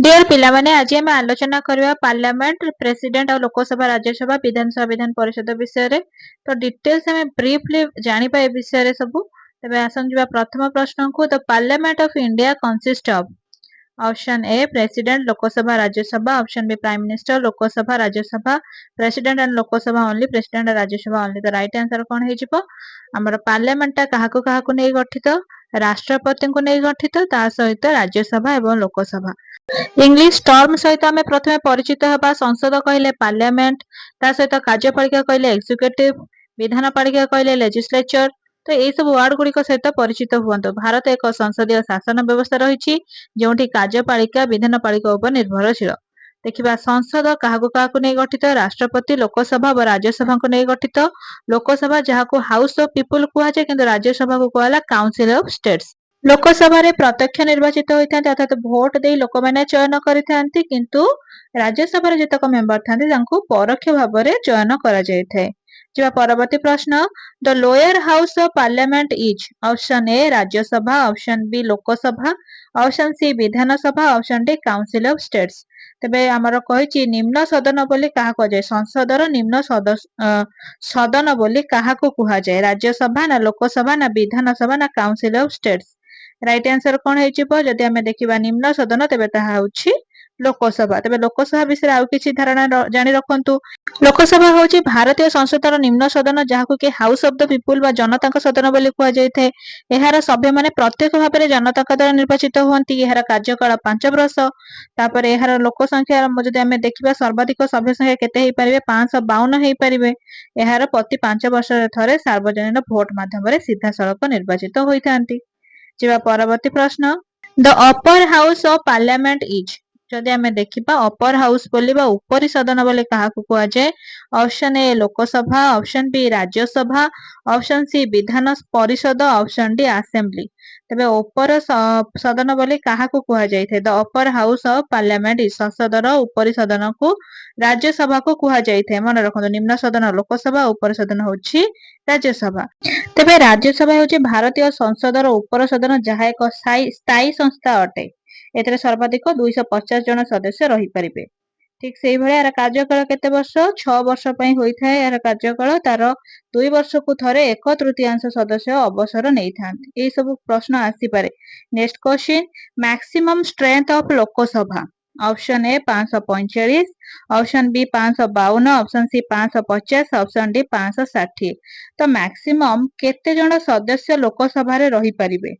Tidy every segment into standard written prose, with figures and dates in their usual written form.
Dear पिलामाने आज आम आलोचना करवा पार्लियामेंट प्रेसिडेंट और लोकसभा राज्यसभा विधानसभा विधान परिषद विषय रे तो डिटेल्स आम ब्रीफली जानिबा ए विषय रे सब तबे आसन जिबा प्रथम प्रश्न को तो parliament of India consist of option A president Lok Sabha Rajya Sabha option B prime minister Lok Sabha Rajya Sabha president and Lok Sabha only president and Rajya Sabha only. तो राइट आंसर कौन है जिवो हमर पार्लियामेंट ता काहाको काहाको नै गठित राष्ट्रपति को नै गठित ता सहित राज्यसभा एवं लोकसभा। इंग्लिश टर्म सहित आम प्रथम परिचित हवा संसद कहले पार्लियामेंट ता सहित कार्यपालिका कहले एक्जिक्यूटिव विधानपालिका कहले लेजिस्लेचर। तो यही सब वार्ड गुड़िक सहित परिचित हुआ। भारत एक संसदीय शासन व्यवस्था रही जो कार्यपालिका विधानपालिका उपर निर्भरशील। देखिबा संसद काहाकु काहाकु नै गठित राष्ट्रपति लोकसभा व राज्यसभा को नै गठित। लोकसभा जहाको हाउस ऑफ पीपल कुहा जाय किंतु राज्यसभा को कहला काउंसिल ऑफ स्टेट्स। लोकसभा रे प्रत्यक्ष निर्वाचित होता अर्थात भोट दे लोक मैंने चयन करते किंतु राज्यसभा जतक मेंबर था परोक्ष भाव में चयन कर। परवर्ती प्रश्न the lower house of parliament is option A Rajya Sabha option B Lok Sabha option C Vidhan Sabha option D council of states. तबे आमर कही निम्न सदन बोली कहा जाए संसदर निम्न सदन बोली कहा कह जाए राज्यसभा ना लोकसभा ना विधानसभा ना council of states. Right answer कौन है जदि आम देखा निम्न सदन तेज ताहा लोकसभा। तेज लोकसभा विषय आउ किसी धारणा जानी रखु। लोकसभा हूँ भारतीय संसदर निम्न सदन जहाँ कि हाउस ऑफ द पीपुल बा जनता सदन बोली कह जाए। यार सभ्य मैंने प्रत्यक्ष भाव में जनता द्वारा निर्वाचित हुई। यार कार्यकाल 5 वर्ष। तापर यार लोक संख्या जब आम देखा सर्वाधिक सभ्य संख्या केते 552 हो पारे। यार प्रति 5 वर्ष थे सार्वजनिक भोट मध्यम सीधा सड़क निर्वाचित होता। परवर्ती प्रश्न the upper house of parliament is जदि आम देखा अपर हाउस बोली उपरी सदन बोली क्या कह जाए option A Lok Sabha option B Rajya Sabha option C Vidhan Parishad option D assembly. तबे ऊपर सदन बोली क्या कह जाए the upper house of parliament is संसदर उपरी सदन को राज्यसभा को कह जाए। मन रखो निम्न सदन लोकसभा उपर सदन होची राज्यसभा। तेबे राज्यसभा होची भारतीय संसदर उपर सदन जहाँ एक स्थायी संस्था अटे। एतरे सर्वाधिक 250 जन सदस्य रही परिबे। ठीक से भाई यार कार्यकाल केते वर्ष 6 वर्ष पई होई थाए। यार कार्यकाल तार 2 वर्ष को थरे 1/3 सदस्य अवसर नहीं थांती। ए सब प्रश्न आसी पारे। Next question maximum strength of Lok Sabha option A 545 option B 552 option C 550 option D 560। तो मैक्सिमम केते जन सदस्य लोकसभा रे रही परिबे।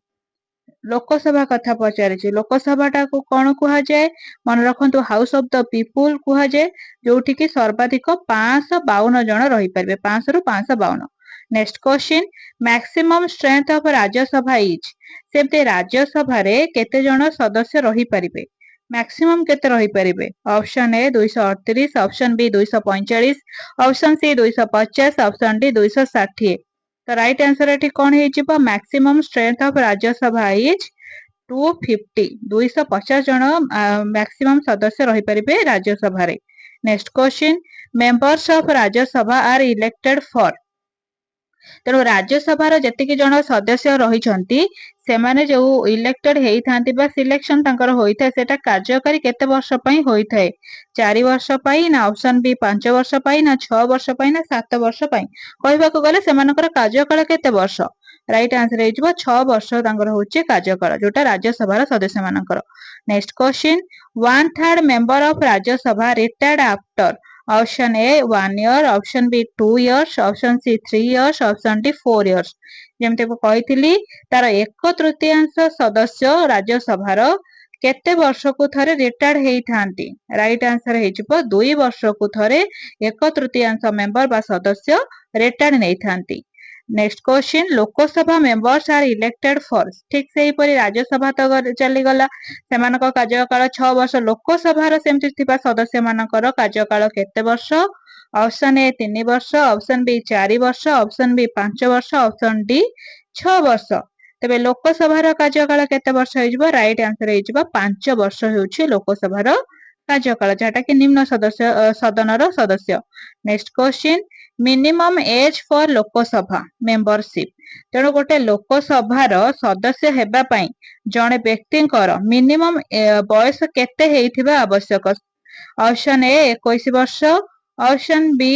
लोकसभा कथा पचारि लोकसभा को कौन कह जाए मन रखु हाउस ऑफ द पीपुल कह जाए जोठी की सर्वाधिक 552 जन रही पारे 500 रु 552। Next question maximum strength of Rajya Sabha is सेमते राज्यसभा रे केते जन सदस्य रही पारिबे मैक्सिमम केते रही पारिबे option A 238 option B 245 option C 250 option D 260। तो राइट आंसर एठी कौन है maximum strength of Rajya Sabha is 250 250 जन मैक्सिमम सदस्य रही पारिबे राज्यसभा रे। Next question members of Rajya Sabha are elected for तेणु राज्यसभा जेतिकी जन सदस्य रही से माने जो इलेक्टेड होती सिलेक्शन तांकर होता है सेटा कार्यकारी केते वर्ष पई होता है 4 वर्ष पई ना ऑप्शन बी 5 वर्ष पई ना 6 वर्ष पई ना 7 वर्ष पई कहबाको गले सेमानकर कार्यकाल केते वर्ष। राइट आंसर हो 6 वर्ष तांकर होचे कार्यकाल जोटा राज्यसभा सदस्य मानकर। Next question 1/3 member of Rajya Sabha retired after option A 1 year option B 2 years option C 3 years option D 4 years. जमते को कहितली तार 1/3 सदस्य राज्यसभार केते वर्ष को थरे रिटायर्ड हेई थांती। राइट आंसर हेजिबो 2 वर्ष को थरे 1/3 मेंबर बा सदस्य रिटायर्ड नै थांती। Next question Lok Sabha members are elected for ठीक से परी राज्यसभा तो चली गला सेमानक कार्यकाल 6 वर्ष लोकसभा सेमति थिबा सदस्य मानकर कार्यकाल केते वर्ष ऑप्शन ए 3 वर्ष ऑप्शन बी 4 वर्ष ऑप्शन बी 5 वर्ष ऑप्शन डी 6 वर्ष। तबे लोकसभा कार्यकाल केते वर्ष हो राइट आंसर हो 5 वर्ष होछि लोकसभा कार्यकाल जहाटा कि निम्न सदस्य सदनर सदस्य। Next question minimum age for Lok Sabha membership ତେଣୁ ଗୋଟେ ଲୋକସଭାର ସଦସ୍ୟ ହେବା ପାଇଁ ଜଣେ ବ୍ୟକ୍ତିଙ୍କର ମିନିମମ୍ ବୟସ କେତେ ହେଇଥିବା ଆବଶ୍ୟକ? ଅପସନ ଏ 21 ବର୍ଷ, ଅପସନ ବି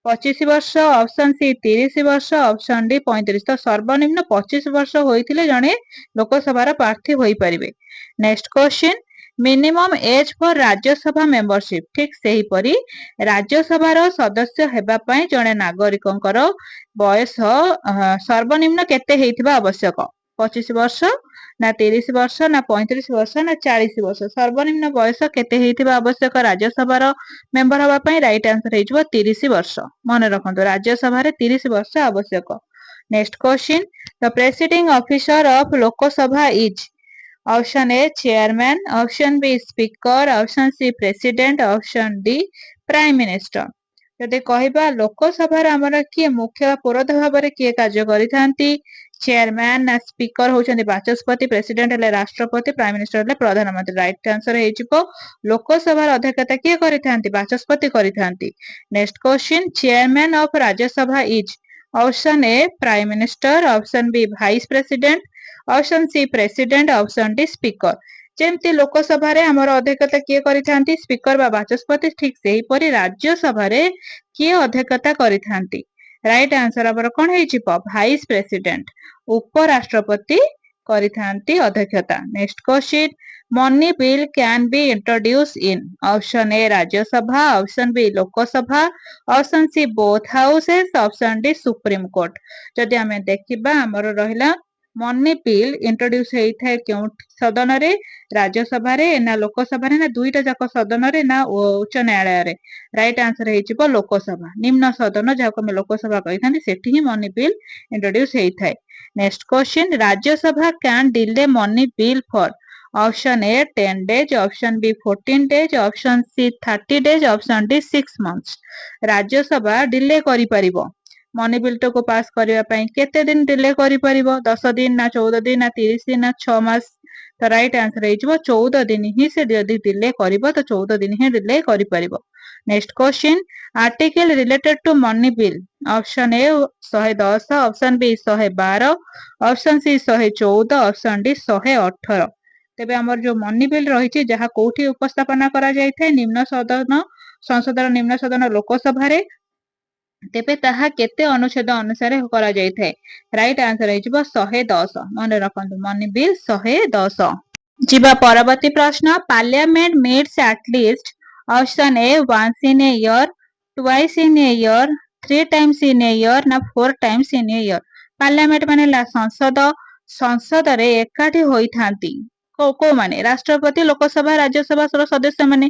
25 ବର୍ଷ, ଅପସନ ସି 30 ବର୍ଷ, ଅପସନ ଡି 35। ତ ସର୍ବନିମ୍ନ 25 ବର୍ଷ ହୋଇଥିଲେ ଜଣେ ଲୋକସଭାର ପ୍ରାର୍ଥୀ ହୋଇପାରିବେ। ନେକ୍ସଟ କ୍ୱେଶ୍ଚିନ୍, ମିନିମମ୍ ଏଜ୍ ଫର ରାଜ୍ୟସଭା ମେମ୍ବରସିପ। ଠିକ ସେହିପରି ରାଜ୍ୟସଭାର ସଦସ୍ୟ ହେବା ପାଇଁ ଜଣେ ନାଗରିକଙ୍କର ବୟସ ସର୍ବନିମ୍ନ କେତେ ହେଇଥିବା ଆବଶ୍ୟକ? 25 ବର୍ଷ ନା 30 ବର୍ଷ ନା 35 ବର୍ଷ ନା 40 ବର୍ଷ? ସର୍ବନିମ୍ନ ବୟସ କେତେ ହେଇଥିବା ଆବଶ୍ୟକ ରାଜ୍ୟସଭାର ମେମ୍ବର ହବା ପାଇଁ? ରାଇଟ ଆନ୍ସର ହେଇଯିବ 30 ବର୍ଷ। ମନେ ରଖନ୍ତୁ ରାଜ୍ୟସଭାରେ 30 ବର୍ଷ ଆବଶ୍ୟକ। Next question, the presiding officer of Lok Sabha is. Option A chairman, option B speaker, option C president, option D prime minister. ଯଦି କହିବା ଲୋକସଭାର ଆମର କିଏ ମୁଖ୍ୟ ପୁରୋଧ ଭାବରେ କିଏ କାର୍ଯ୍ୟ କରିଥାନ୍ତି? ଚେୟାରମ୍ୟାନ ନା ସ୍ପିକର ହଉଛନ୍ତି ବାଚସ୍ପତି, ପ୍ରେସିଡେଣ୍ଟ ହେଲେ ରାଷ୍ଟ୍ରପତି, ପ୍ରାଇମ ମିନିଷ୍ଟର ହେଲେ ପ୍ରଧାନମନ୍ତ୍ରୀ। ରାଇଟ ଆନ୍ସର ହେଇଯିବ ଲୋକସଭାର ଅଧ୍ୟକ୍ଷତା କିଏ କରିଥାନ୍ତି? ବାଚସ୍ପତି କରିଥାନ୍ତି। Next question, chairman of Rajya Sabha is. Option A prime minister, option B vice president, option C president, option D speaker. ଯେମିତି ଲୋକସଭାରେ ଆମର ଅଧ୍ୟକ୍ଷତା କିଏ କରିଥାନ୍ତି? ସ୍ପିକର ବା ବାଚସ୍ପତି। ଠିକ ସେହିପରି ରାଜ୍ୟସଭାରେ କିଏ ଅଧ୍ୟକ୍ଷତା କରିଥାନ୍ତି? ରାଇଟ ଆନ୍ସର ଆମର କଣ ହେଇଯିବ? ଭାଇସ ପ୍ରେସିଡେଣ୍ଟ, ଉପରାଷ୍ଟ୍ରପତି କରିଥାନ୍ତି ଅଧ୍ୟକ୍ଷତା। Next question, money bill can be introduce in. Option A Rajya Sabha, option B Lok Sabha, option C both houses, option D supreme court. ଯଦି ଆମେ ଦେଖିବା ଆମର ରହିଲା ମନି ବିଲ୍ ଇଣ୍ଟ୍ରୋଡ୍ୟୁସ ହେଇଥାଏ କେଉଁ ସଦନରେ? ରାଜ୍ୟସଭାରେ ନା ଲୋକସଭାରେ ନା ଦୁଇଟା ଯାକ ସଦନରେ ନା ଉଚ୍ଚ ନ୍ୟାୟାଳୟରେ? ରାଇଟ ଆନ୍ସର ହେଇଯିବ ଲୋକସଭା। ନିମ୍ନ ସଦନ ଯାହାକୁ ଆମେ ଲୋକସଭା କହିଥାନ୍ତି ସେଠି ହିଁ ମନି ବିଲ୍ ଇଣ୍ଟ୍ରୋଡ୍ୟୁସ ହେଇଥାଏ। Next question, Rajya Sabha can delay money bill for. Option A 10 days, option B 14 days, option C 30 days, option D 6 months। Rajya Sabha delay କରିପାରିବ ମନି ବିଲ୍ ଟାକୁ ପାସ୍ କରିବା ପାଇଁ। କେତେ ଦିନ ଡିଲେ କରିପାରିବ? 10 ଦିନ ନା 14 ଦିନ ନା 30 ଦିନ ନା 6 ମାସ? ତ ରାଇଟ ଆନ୍ସର ହେଇଯିବ 14 ଦିନ ହିଁ ସେ ଯଦି ଡିଲେ କରିବ ତ 14 ଦିନ ହିଁ ଡିଲେ କରିପାରିବ। Next question, article related to money bill. Option A 110, option B 112, option C 114, option D 118। ତେବେ ଆମର ଯୋଉ ମନି ବିଲ୍ ରହିଛି ଯାହା କୋଉଠି ଉପସ୍ଥାପନା କରାଯାଇଥାଏ? ନିମ୍ନ ସଦନ, ସଂସଦର ନିମ୍ନ ସଦନ ଲୋକସଭାରେ। ତେବେ ତାହା କେତେ ଅନୁଚ୍ଛେଦ ଅନୁସାରେ କରାଯାଇଥାଏ? ରାଇଟ ଆନ୍ସର ହେଇଯିବ 110। ମନେ ରଖନ୍ତୁ ମନି ବିଲ୍ 110। ଯିବା ପରବର୍ତ୍ତୀ ପ୍ରଶ୍ନ, parliament MITS at least. Option A once in a year, twice in a year, 3 times in a year ନା 4 times in a year? Parliament ମାନେ ହେଲା ସଂସଦ। ସଂସଦରେ ଏକାଠି ହୋଇଥାନ୍ତି କୋଉମାନେ? ରାଷ୍ଟ୍ରପତି, ଲୋକସଭା, ରାଜ୍ୟସଭା ସଦସ୍ୟ ମାନେ।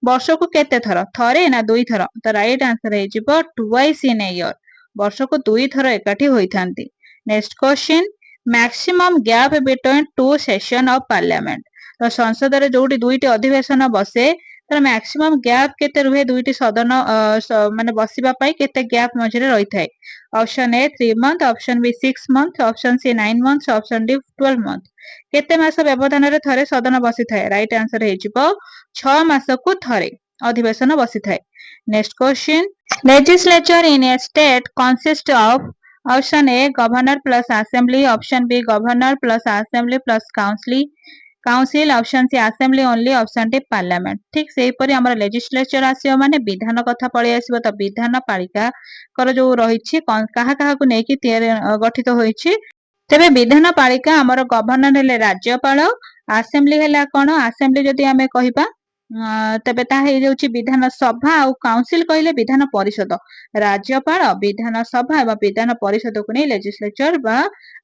ବର୍ଷକୁ କେତେ ଥର? ଥରେ ନା 2 ଥର? ତ ରାଇଟ ଆନ୍ସର ହେଇଯିବ twice in a year। ବର୍ଷକୁ 2 ଥର ଏକାଠି ହୋଇଥାନ୍ତି। Next question, maximum gap between 2 session of parliament. ତ ସଂସଦରେ ଯୋଉଠି ଦୁଇଟି ଅଧିବେଶନ ବସେ ତାର ମ୍ୟାକ୍ସିମମ୍ ଗ୍ୟାପ୍ କେତେ ରୁହେ? ଦୁଇଟି ସଦନ ମାନେ ବସିବା ପାଇଁ କେତେ ଗ୍ୟାପ୍ ମଝିରେ ରହିଥାଏ? ଅପସନ ଏ 3 months, ଅପସନ ବି 6 months, option C 9 months, option D 12 months। କେତେ ମାସ ବ୍ୟବଧାନରେ ଥରେ ସଦନ ବସିଥାଏ? ରାଇଟ ଆନ୍ସର ହେଇଯିବ 6 ମାସକୁ ଥରେ ଅଧିବେଶନ ବସିଥାଏ। Next question, legislature in a state consist of. Option A governor plus assembly, option B governor plus assembly plus council, option C assembly only, option D parliament. ଠିକ ସେହିପରି ଆମର ଲେଜିସ୍ଲେଚର ଆସିବ ମାନେ ବିଧାନ କଥା ପଳେଇ ଆସିବ। ତ ବିଧାନ ପାଳିକାର ଯୋଉ ରହିଛି କାହା କାହାକୁ ନେଇକି ଗଠିତ ହୋଇଛି? ତେବେ ବିଧାନ ପାଳିକା ଆମର ଗଭର୍ଣ୍ଣର ହେଲେ ରାଜ୍ୟପାଳ, ଆସେମ୍ବଲି ହେଲା କଣ? ଆସେମ୍ବଲି ଯଦି ଆମେ କହିବା ତେବେ ତାହା ହେଇଯାଉଛି ବିଧାନ ସଭା, ଆଉ କାଉନସିଲ କହିଲେ ବିଧାନ ପରିଷଦ। ରାଜ୍ୟପାଳ, ବିଧାନ ସଭା ଏବଂ ବିଧାନ ପରିଷଦକୁ ନେଇ ଲେଜିସ୍ଲେଚର ବା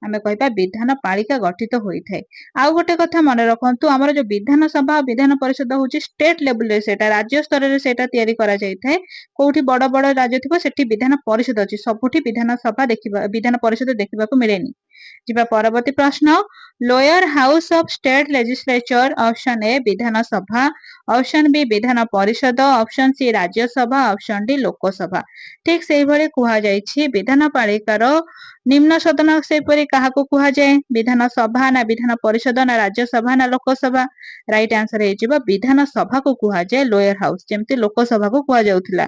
ଆମେ କହିବା ବିଧାନ ପାଳିକା ଗଠିତ ହୋଇଥାଏ। ଆଉ ଗୋଟେ କଥା ମନେ ରଖନ୍ତୁ, ଆମର ଯୋଉ ବିଧାନ ସଭା ଆଉ ବିଧାନ ପରିଷଦ ହଉଛି ଷ୍ଟେଟ ଲେବୁଲରେ, ସେଇଟା ରାଜ୍ୟ ସ୍ତରରେ ସେଇଟା ତିଆରି କରାଯାଇଥାଏ। କୋଉଠି ବଡ ବଡ ରାଜ୍ୟ ଥିବ ସେଠି ବିଧାନ ପରିଷଦ ଅଛି, ସବୁଠି ବିଧାନ ପରିଷଦ ଦେଖିବାକୁ ମିଳେନି। ଯିବା ପରବର୍ତ୍ତୀ ପ୍ରଶ୍ନ, lower house of state legislature. Option A Vidhan Sabha, option B Vidhan Parishad, option C Rajya Sabha, option D Lok Sabha. ଠିକ ସେଇଭଳି କୁହାଯାଇଛି ବିଧାନ ପାଳିକାର ନିମ୍ନ ସଦନ ସେପରି କାହାକୁ କୁହାଯାଏ? ବିଧାନ ସଭା ନା ବିଧାନ ପରିଷଦ ନା ରାଜ୍ୟସଭା ନା ଲୋକସଭା? ରାଇଟ ଆନ୍ସର ହେଇଯିବ ବିଧାନ ସଭାକୁ କୁହାଯାଏ ଲୋୟର ହାଉସ, ଯେମିତି ଲୋକସଭାକୁ କୁହାଯାଉଥିଲା।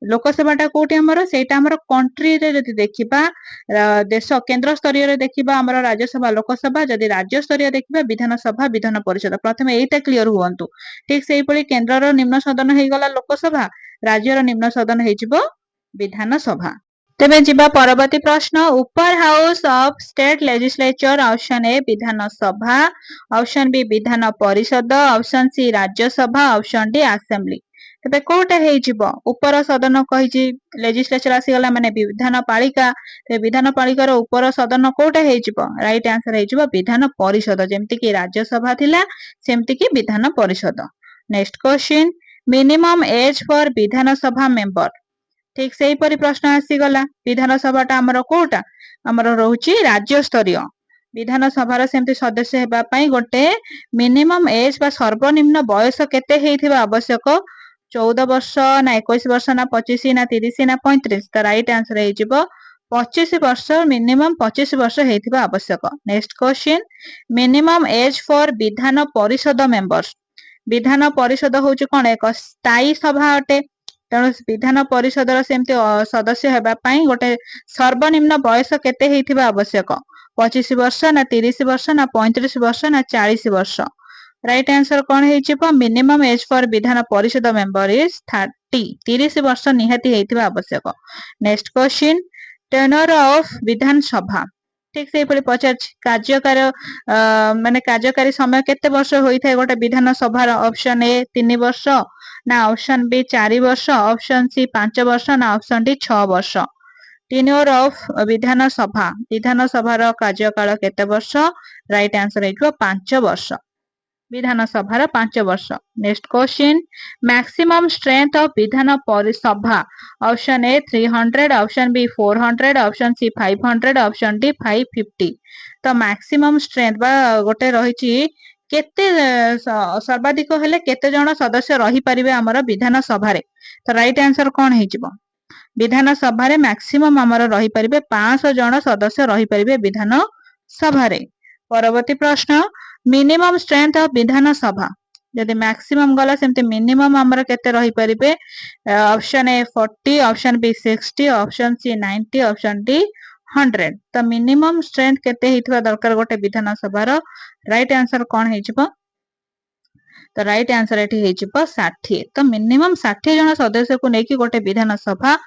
लोकसभाटा कोठी हमर सेटा हमर कंट्री रे जदि देखिबा देश केंद्र स्तरीय रे देखिबा हमर राज्यसभा लोकसभा जदि राज्य स्तरीय देखिबा विधानसभा विधान परिषद प्रथमे एटा क्लियर हुअंतु ठीक सेही पळी केंद्रर निम्न सदन हेई गला लोकसभा राज्यर निम्न सदन हेजिबो विधानसभा तेबे जिबा परवर्ती प्रश्न upper house of state legislature option A Vidhan Sabha option B Vidhan Parishad option C Rajya Sabha option D assembly तेबे कोटा हेजिबो ऊपर सदन कहिजी लेजिस्लेचर आसीगला माने विधान पालिका ते विधान पालिकार ऊपर सदन कोटा हेजिबो राइट आंसर हेजिबो विधान परिषद जेमति कि राज्यसभा थिला सेमति कि Vidhan Parishad next question minimum age for Vidhan Sabha member ठीक सेही परि प्रश्न आसीगला विधानसभाटा हमर कोटा हमर रहउची राज्य स्तरीय विधानसभार सेमति सदस्य हेबा पई गोटे मिनिमम एज बा सर्वनिम्न बयस केते हेइथिबा आवश्यक 14 वर्ष ना 21 वर्ष ना 25 ना 30 ना 35 त राइट आंसर हेजिबो 25 वर्ष मिनिमम 25 वर्ष हेइथिबा आवश्यक next question minimum age for Vidhan परिषद मेंबर्स विधान परिषद होउची कोन एक स्थायी सभा अटे तेणु विधान परिषदर सेमति सदस्य हेबा पई गोटे सर्वनिम्न बयस केते हेइथिबा आवश्यक 25 वर्ष ना 30 वर्ष ना 35 वर्ष ना 40 वर्ष राइट आंसर कोन हेइचिबो minimum age for Vidhan Parishad member is 30 वर्ष निहाती हेइथिबा आवश्यक next question tenure of Vidhan Sabha ठीक से परि पचार कार्यकारी माने कार्यकारी समय केते वर्ष होइथाय गोटे विधानसभार ऑप्शन ए 3 वर्ष ना ऑप्शन बी 4 वर्ष ऑप्शन सी 5 वर्ष ना ऑप्शन डी 6 वर्ष टेन्योर ऑफ विधानसभार कार्यकाल केते वर्ष राइट आंसर हेइथो 5 वर्ष विधानसभार 5 वर्ष next question maximum strength of Vidhan परिसभा option A 300 option B 400 option C 500 option D 550 तो मैक्सिमम स्ट्रेंथ बा गोटे रहिची केते सर्वाधिक हेले केते जण सदस्य रही परिबे हमर विधानसभा रे तो राइट आंसर कोन हेजिबो विधानसभा रे मैक्सिमम हमर रही परिबे 500 जण सदस्य रही परिबे विधानसभा रे परवर्ती प्रश्न मिनिमम स्ट्रेंथ ऑफ विधानसभा जदि मैक्सिमम गला सेमते मिनिमम हमर केते रही परिबे option A 40 option B 60 option C 90 option D 100 तो मिनिमम स्ट्रेंथ केते हेइथबा दरकार गोटे विधानसभा रो राइट आंसर कोन हेजिबो तो राइट आंसर एठी हेजिबो 60 तो मिनिमम 60 जन सदस्य को नेकी गोटे विधानसभा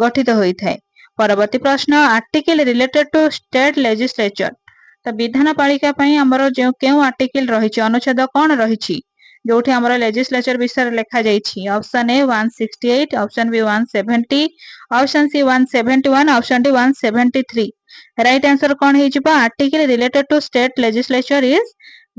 गठित होइथाय परवर्ती प्रश्न article related to state legislature तो विधान पालिका पई हमर जे केउ आर्टिकल रहिछि अनुच्छेद कोन रहिछि जोठी हमर लेजिस्लेचर विषय लेखा जाइछि option A 168 option B 170 option C 171 option D 173 right answer कोन हेजिबो article related to state legislature is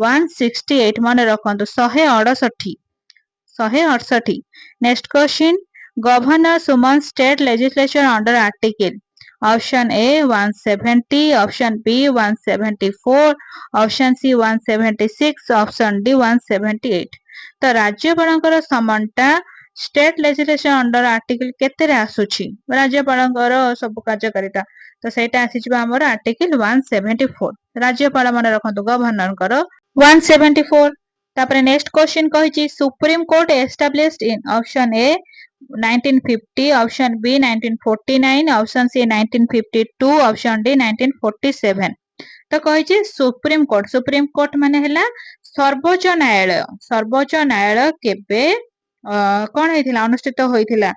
168 माने रखंतु 168 next question governor summons state legislature under article option A 170 option B 174 option C 176 option D 178 तो राज्यपालଙ୍କର समनटा state legislature under article केते रे आसुछि राज्यपालଙ୍କର सब कार्यकारिता तो सेटा आसीजिबा हमर आर्टिकल 174 राज्यपाल माने रखंतु गवर्नरଙ୍କର 174 तापरे नेक्स्ट क्वेश्चन कहिछि supreme court established in option A 1950 option B 1949 option C 1952 option D 1947 तो कहिछि सुप्रीम कोर्ट माने हैला सर्वोच्च न्यायालय केबे कोन हेतिला अनुष्ठित होइथिला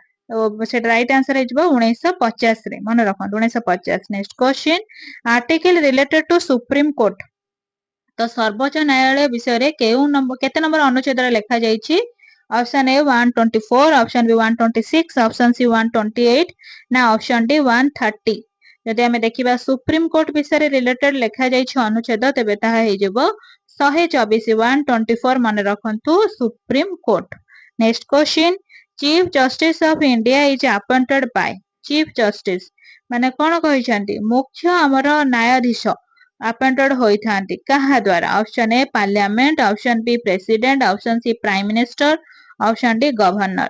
से राइट आंसर हेजिबो 1950 रे मन रखन 1950 next question article related to supreme court तो सर्वोच्च न्यायालय विषय रे केउ नंबर केते नंबर अनुच्छेद रे लेखा जाइछि option A 124 option B 126 option C 128 ना ऑप्शन डी 130 जदि हमें देखिबा सुप्रीम कोर्ट विषय रिलेटेड लेखा जाइछि अनुच्छेद तेबे ताहा हेजिबो 124 124 माने रखंतु supreme court next question chief justice of India is appointed by chief justice माने कोन कहिसंती मुख्य हमर न्यायाधीश अपॉइंटेड होइथांती कहा द्वारा option A parliament option B president option C prime minister option D governor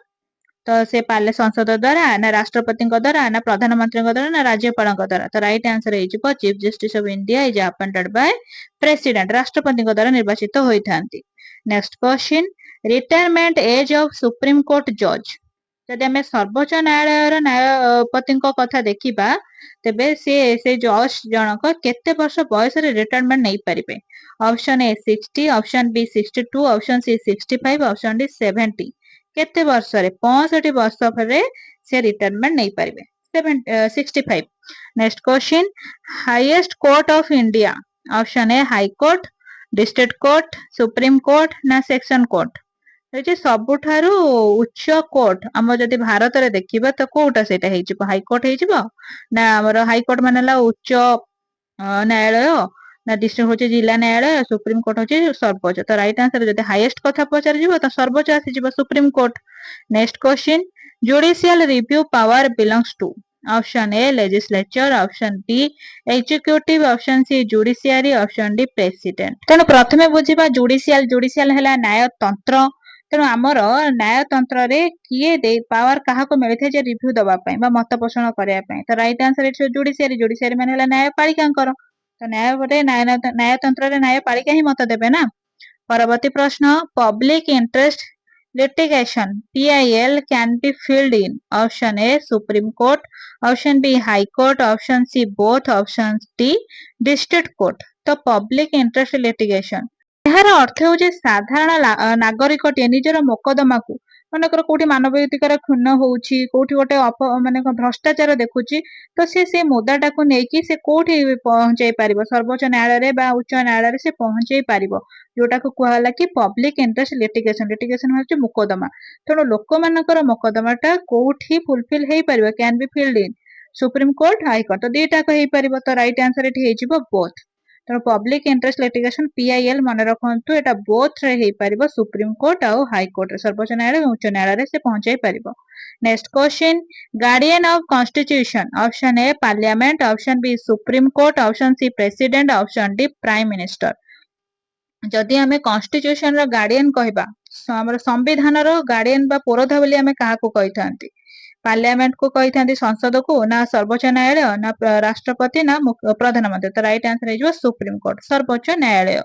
तो से पाले संसद द्वारा ना राष्ट्रपति द्वारा ना प्रधानमंत्री द्वारा ना राज्यपाल द्वारा तो राइट आंसर हेजिबो chief justice of India is appointed by president राष्ट्रपति द्वारा निर्वाचित होइथांती next question retirement age of supreme court जज ଯଦି ଆମେ ସର୍ବୋଚ୍ଚ ନ୍ୟାୟାଳୟର ନ୍ୟାୟପତିଙ୍କ କଥା ଦେଖିବା ତେବେ ସେ ଜଜ୍ ଜଣକ କେତେ ବର୍ଷ ବୟସରେ ରିଟାୟାରମେଣ୍ଟ ନେଇପାରିବେ? ଅପସନ ଏ 60, ଅପସନ ବି 62, ଅପସନ ସି 65, ଅପସନ ଡି 70। କେତେ ବର୍ଷରେ? 65 ବର୍ଷ ପରେ ସେ ରିଟାୟାରମେଣ୍ଟ ନେଇପାରିବେ। 65। Next question, highest court of India. Option A high court, district court, supreme court ନା ସେକ୍ସନ କୋର୍ଟ? ଏଠି ସବୁଠାରୁ ଉଚ୍ଚ କୋର୍ଟ ଆମ ଯଦି ଭାରତରେ ଦେଖିବା ତ କୋଉଟା ସେଇଟା ହେଇଯିବ? ହାଇକୋର୍ଟ ହେଇଯିବ ନା ଆମର ହାଇକୋର୍ଟ ମାନେ ହେଲା ଉଚ୍ଚ ନ୍ୟାୟାଳୟ, ନା ଡିଷ୍ଟ୍ରିକ୍ଟ ହଉଛି ଜିଲ୍ଲା ନ୍ୟାୟାଳୟ, ସୁପ୍ରିମ କୋର୍ଟ ହଉଛି ସର୍ବୋଚ୍ଚ। ତ ରାଇଟ ଆନ୍ସର ଯଦି ହାଇଏଷ୍ଟ କଥା ପଚାରିଯିବ ତ ସର୍ବୋଚ୍ଚ ଆସିଯିବ, supreme court. Next question, judicial review power belongs to. Option A legislature, option B executive, option C judiciary, option D president. ତେଣୁ ପ୍ରଥମେ ବୁଝିବା ଜୁଡିସିଆଲ ହେଲା ନ୍ୟାୟତନ୍ତ୍ର। ତେଣୁ ଆମର ନ୍ୟାୟତନ୍ତ୍ରରେ କିଏ ପାୱାର କାହାକୁ ମିଳିଥାଏ ଯେ ରିଭ୍ୟୁ ଦବା ପାଇଁ ବା ମତ ପୋଷଣ କରିବା ପାଇଁ? ତ ରାଇଟ ଆନ୍ସର ଏଠି ଜୁଡିସିଆରୀ ମାନେ ହେଲା ନ୍ୟାୟପାଳିକାଙ୍କର। ତ ନ୍ୟାୟତନ୍ତ୍ରରେ ନ୍ୟାୟପାଳିକା ହିଁ ମତ ଦେବେ ନା। ପରବର୍ତ୍ତୀ ପ୍ରଶ୍ନ, public interest litigation PIL can be filled in. Option A Supreme Court, option B High Court, option C both, option D District Court। ତ public interest litigation ଏହାର ଅର୍ଥ ହେଉଛି ସାଧାରଣ ନାଗରିକଟିଏ ନିଜର ମୋକଦ୍ଦମାକୁ, ମନେକର କୋଉଠି ମାନବାଧିକାର କ୍ଷୁଣ୍ଣ ହଉଛି, କୋଉଠି ଗୋଟେ ମାନେ ଭ୍ରଷ୍ଟାଚାର ଦେଖୁଛି, ତ ସେ ମୁଦାଟାକୁ ନେଇକି ସେ କୋଉଠି ପହଞ୍ଚେଇ ପାରିବ? ସର୍ବୋଚ୍ଚ ନ୍ୟାୟାଳୟରେ ବା ଉଚ୍ଚ ନ୍ୟାୟାଳୟରେ ସେ ପହଞ୍ଚେଇ ପାରିବ, ଯୋଉଟାକୁ କୁହାଗଲା କି ପବ୍ଲିକ ଇଣ୍ଟରେଷ୍ଟ ଲିଟିଗେସନ। ଲିଟିଗେସନ ହେଉଛି ମୋକଦ୍ଦମା। ତେଣୁ ଲୋକମାନଙ୍କର ମୋକଦ୍ଦମାଟା କୋଉଠି ଫୁଲଫିଲ ହେଇପାରିବ? Can be field in supreme court, high court. ତ ଦିଟାକ ହେଇପାରିବ। ତ ରାଇଟ ଆନ୍ସର ଏଠି ହେଇଯିବ ବୋଥ। ତେଣୁ ପବ୍ଲିକ ଇଣ୍ଟରେଷ୍ଟ ଲିଟିଗେସନ PIL ମନେ ରଖନ୍ତୁ, ଏଟା ବୋଥ ରେ ହେଇପାରିବ, ସୁପ୍ରିମ କୋର୍ଟ ଆଉ ହାଇକୋର୍ଟରେ, ସର୍ବୋଚ୍ଚ ନ୍ୟାୟାଳୟ ଏବଂ ଉଚ୍ଚ ନ୍ୟାୟାଳୟରେ ସେ ପହଞ୍ଚାଇ ପାରିବ। Next question, guardian of constitution. Option A parliament, option B supreme court, option C president, option D prime minister. ଯଦି ଆମେ କନଷ୍ଟିଟ୍ୟୁସନ ର ଗାର୍ଡିଆନ କହିବା, ଆମର ସମ୍ବିଧାନର ଗାର୍ଡିଆନ ବା ପୁରୋଧା ବୋଲି ଆମେ କାହାକୁ କହିଥାନ୍ତି? ପାର୍ଲିଆମେଣ୍ଟ କୁ କହିଥାନ୍ତି, ସଂସଦକୁ, ନା ସର୍ବୋଚ୍ଚ ନ୍ୟାୟାଳୟ, ନା ରାଷ୍ଟ୍ରପତି, ନା ପ୍ରଧାନମନ୍ତ୍ରୀ? ତ ରାଇଟ ଆନ୍ସର ହେଇଯିବ ସୁପ୍ରିମ କୋର୍ଟ, ସର୍ବୋଚ୍ଚ ନ୍ୟାୟାଳୟ।